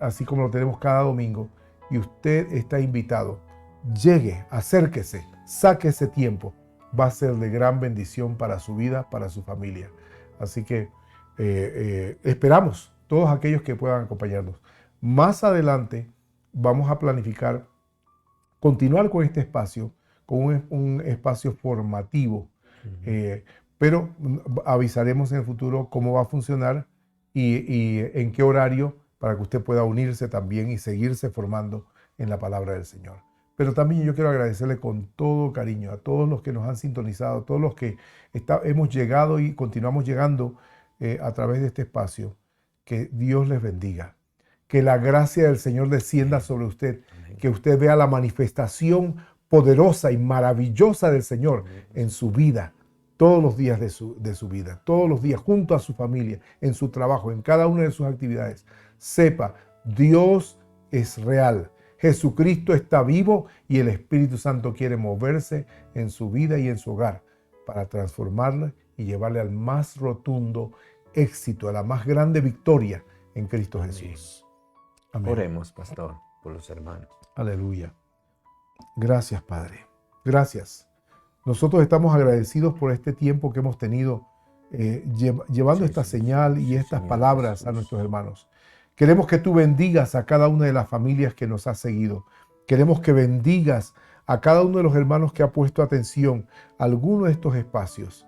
así como lo tenemos cada domingo. Y usted está invitado. Llegue, acérquese, saque ese tiempo. Va a ser de gran bendición para su vida, para su familia. Así que esperamos todos aquellos que puedan acompañarnos. Más adelante vamos a planificar continuar con este espacio, con un espacio formativo, pero avisaremos en el futuro cómo va a funcionar y en qué horario para que usted pueda unirse también y seguirse formando en la palabra del Señor. Pero también yo quiero agradecerle con todo cariño a todos los que nos han sintonizado, a todos los que hemos llegado y continuamos llegando a través de este espacio. Que Dios les bendiga. Que la gracia del Señor descienda sobre usted. Que usted vea la manifestación poderosa y maravillosa del Señor en su vida, todos los días de su vida, todos los días junto a su familia, en su trabajo, en cada una de sus actividades. Sepa, Dios es real. Jesucristo está vivo y el Espíritu Santo quiere moverse en su vida y en su hogar para transformarla y llevarle al más rotundo éxito, a la más grande victoria en Cristo Jesús. Amén. Oremos, pastor, por los hermanos. Aleluya. Gracias, Padre. Gracias. Nosotros estamos agradecidos por este tiempo que hemos tenido llevando esta señal y estas palabras a nuestros hermanos. Queremos que tú bendigas a cada una de las familias que nos has seguido. Queremos que bendigas a cada uno de los hermanos que ha puesto atención a alguno de estos espacios.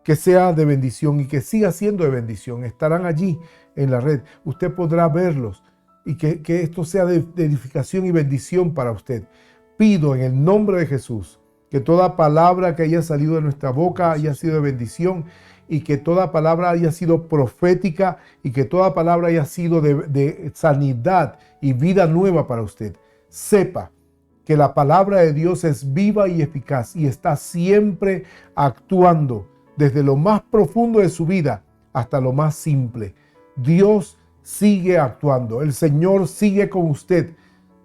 Que sea de bendición y que siga siendo de bendición. Estarán allí en la red. Usted podrá verlos y que esto sea de edificación y bendición para usted. Pido en el nombre de Jesús Que toda palabra que haya salido de nuestra boca haya sido de bendición y que toda palabra haya sido profética y que toda palabra haya sido de sanidad y vida nueva para usted. Sepa que la palabra de Dios es viva y eficaz y está siempre actuando desde lo más profundo de su vida hasta lo más simple. Dios sigue actuando. El Señor sigue con usted.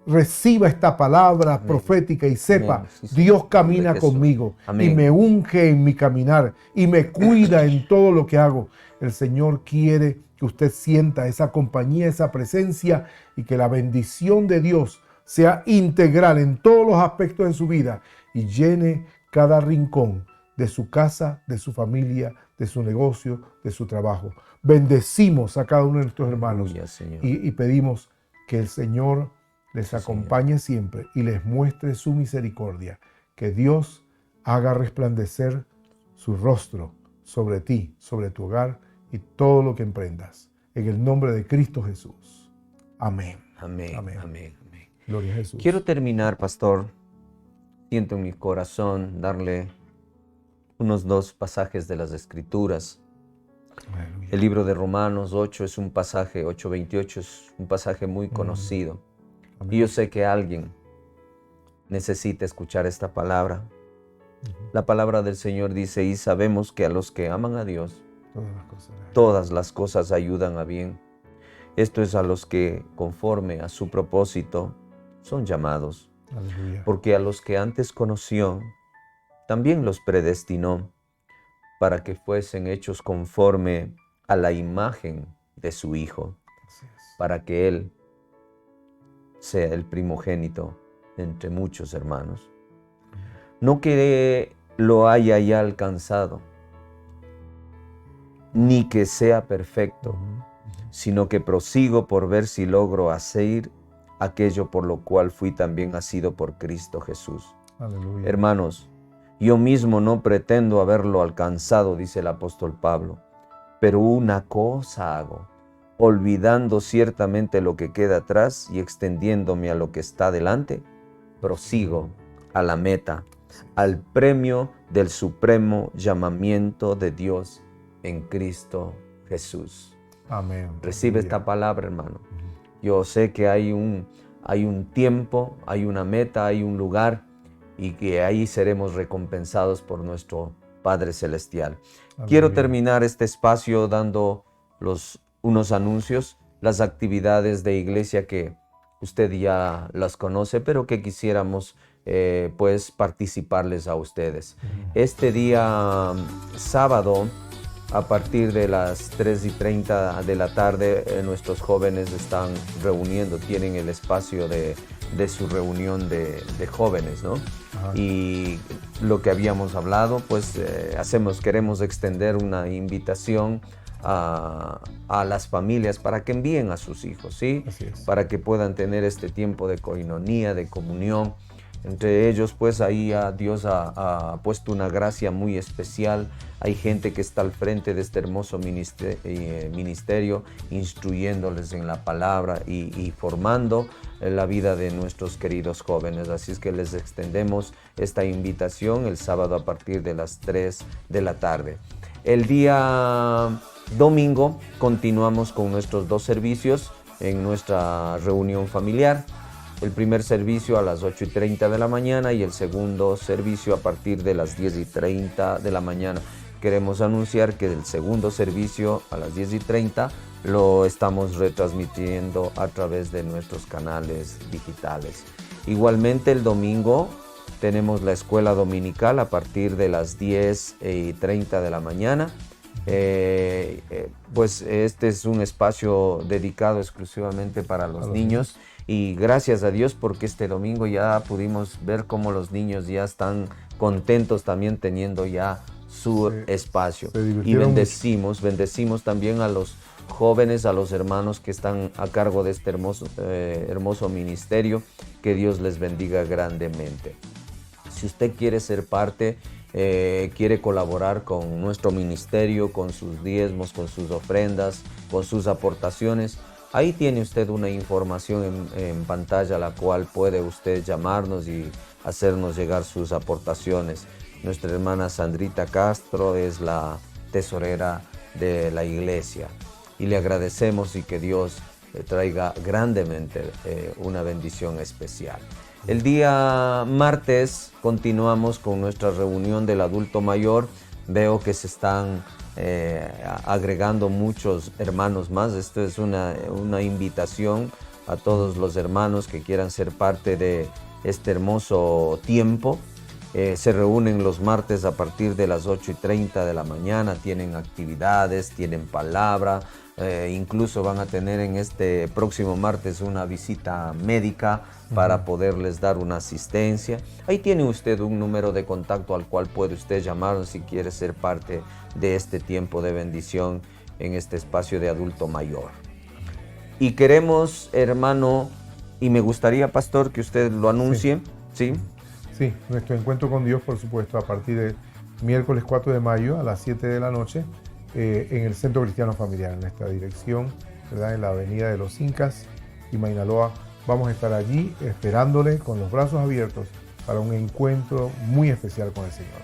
Reciba esta palabra profética y sepa, Dios camina conmigo y me unge en mi caminar y me cuida en todo lo que hago. El Señor quiere que usted sienta esa compañía, esa presencia y que la bendición de Dios sea integral en todos los aspectos de su vida y llene cada rincón de su casa, de su familia, de su negocio, de su trabajo. Bendecimos a cada uno de nuestros hermanos y pedimos que el Señor les acompañe siempre y les muestre su misericordia. Que Dios haga resplandecer su rostro sobre ti, sobre tu hogar y todo lo que emprendas. En el nombre de Cristo Jesús. Amén. Amén. Amén. Amén. Amén. Gloria a Jesús. Quiero terminar, pastor. Siento en mi corazón darle unos 2 pasajes de las Escrituras. Aleluya. El libro de Romanos 8 es un pasaje, 8:28 es un pasaje muy conocido. Y yo sé que alguien necesita escuchar esta palabra. La palabra del Señor dice, y sabemos que a los que aman a Dios, todas las cosas ayudan a bien. Esto es a los que, conforme a su propósito, son llamados. Aleluya. Porque a los que antes conoció, también los predestinó para que fuesen hechos conforme a la imagen de su Hijo, para que Él sea el primogénito entre muchos hermanos. No que lo haya ya alcanzado, ni que sea perfecto, sino que prosigo por ver si logro hacer aquello por lo cual fui también asido por Cristo Jesús. Aleluya. Hermanos, yo mismo no pretendo haberlo alcanzado, dice el apóstol Pablo, pero una cosa hago, olvidando ciertamente lo que queda atrás y extendiéndome a lo que está delante, prosigo a la meta, al premio del supremo llamamiento de Dios en Cristo Jesús. Amén. Recibe esta palabra, hermano. Yo sé que hay un tiempo, hay una meta, hay un lugar y que ahí seremos recompensados por nuestro Padre Celestial. Aleluya. Quiero terminar este espacio dando unos anuncios, las actividades de iglesia que usted ya las conoce, pero que quisiéramos pues participarles a ustedes. Este día sábado, a partir de las 3:30 de la tarde, nuestros jóvenes están reuniendo, tienen el espacio de su reunión de jóvenes, ¿no? Ajá. Y lo que habíamos hablado, pues queremos extender una invitación a las familias para que envíen a sus hijos, ¿sí? Así es. Para que puedan tener este tiempo de coinonía, de comunión. Entre ellos, pues ahí Dios ha puesto una gracia muy especial. Hay gente que está al frente de este hermoso ministerio, instruyéndoles en la palabra y formando la vida de nuestros queridos jóvenes. Así es que les extendemos esta invitación el sábado a partir de las 3 de la tarde. El día domingo continuamos con nuestros 2 servicios en nuestra reunión familiar. El primer servicio a las 8:30 de la mañana y el segundo servicio a partir de las 10:30 de la mañana. Queremos anunciar que el segundo servicio a las 10:30 lo estamos retransmitiendo a través de nuestros canales digitales. Igualmente el domingo tenemos la escuela dominical a partir de las 10:30 de la mañana. Pues este es un espacio dedicado exclusivamente para los niños. Y gracias a Dios porque este domingo ya pudimos ver cómo los niños ya están contentos también teniendo ya su espacio. Y bendecimos también a los jóvenes, a los hermanos que están a cargo de este hermoso ministerio. Que Dios les bendiga grandemente. Si usted quiere ser parte, quiere colaborar con nuestro ministerio, con sus diezmos, con sus ofrendas, con sus aportaciones, Ahí tiene usted una información en pantalla, la cual puede usted llamarnos y hacernos llegar sus aportaciones. Nuestra hermana Sandrita Castro es la tesorera de la iglesia y le agradecemos y que Dios traiga grandemente una bendición especial. El día martes continuamos con nuestra reunión del adulto mayor. Veo que se están agregando muchos hermanos más. Esto es una invitación a todos los hermanos que quieran ser parte de este hermoso tiempo. Se reúnen los martes a partir de las 8:30 de la mañana, tienen actividades, tienen palabra, incluso van a tener en este próximo martes una visita médica para poderles dar una asistencia. Ahí tiene usted un número de contacto al cual puede usted llamar si quiere ser parte de este tiempo de bendición en este espacio de adulto mayor. Y queremos, hermano, y me gustaría, pastor, que usted lo anuncie, ¿sí? Sí, nuestro encuentro con Dios, por supuesto, a partir del miércoles 4 de mayo a las 7 de la noche en el Centro Cristiano Familiar, en nuestra dirección, ¿verdad? En la Avenida de los Incas y Mainaloa. Vamos a estar allí esperándole con los brazos abiertos para un encuentro muy especial con el Señor.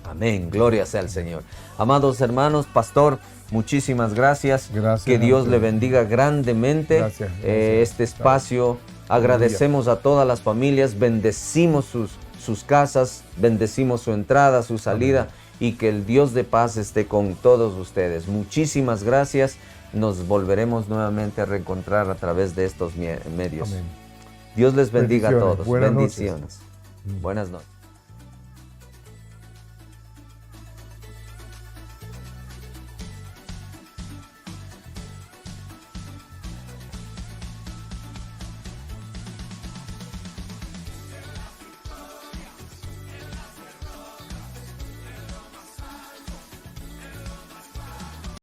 Amén, gloria sea al Señor. Amados hermanos, pastor, muchísimas gracias. Gracias. Que Dios le bendiga grandemente. Gracias. Este espacio. Agradecemos a todas las familias, bendecimos sus casas, bendecimos su entrada, su salida. Amén. Y que el Dios de paz esté con todos ustedes. Muchísimas gracias. Nos volveremos nuevamente a reencontrar a través de estos medios. Amén. Dios les bendiga a todos. Buenas Bendiciones. Noches. Buenas noches.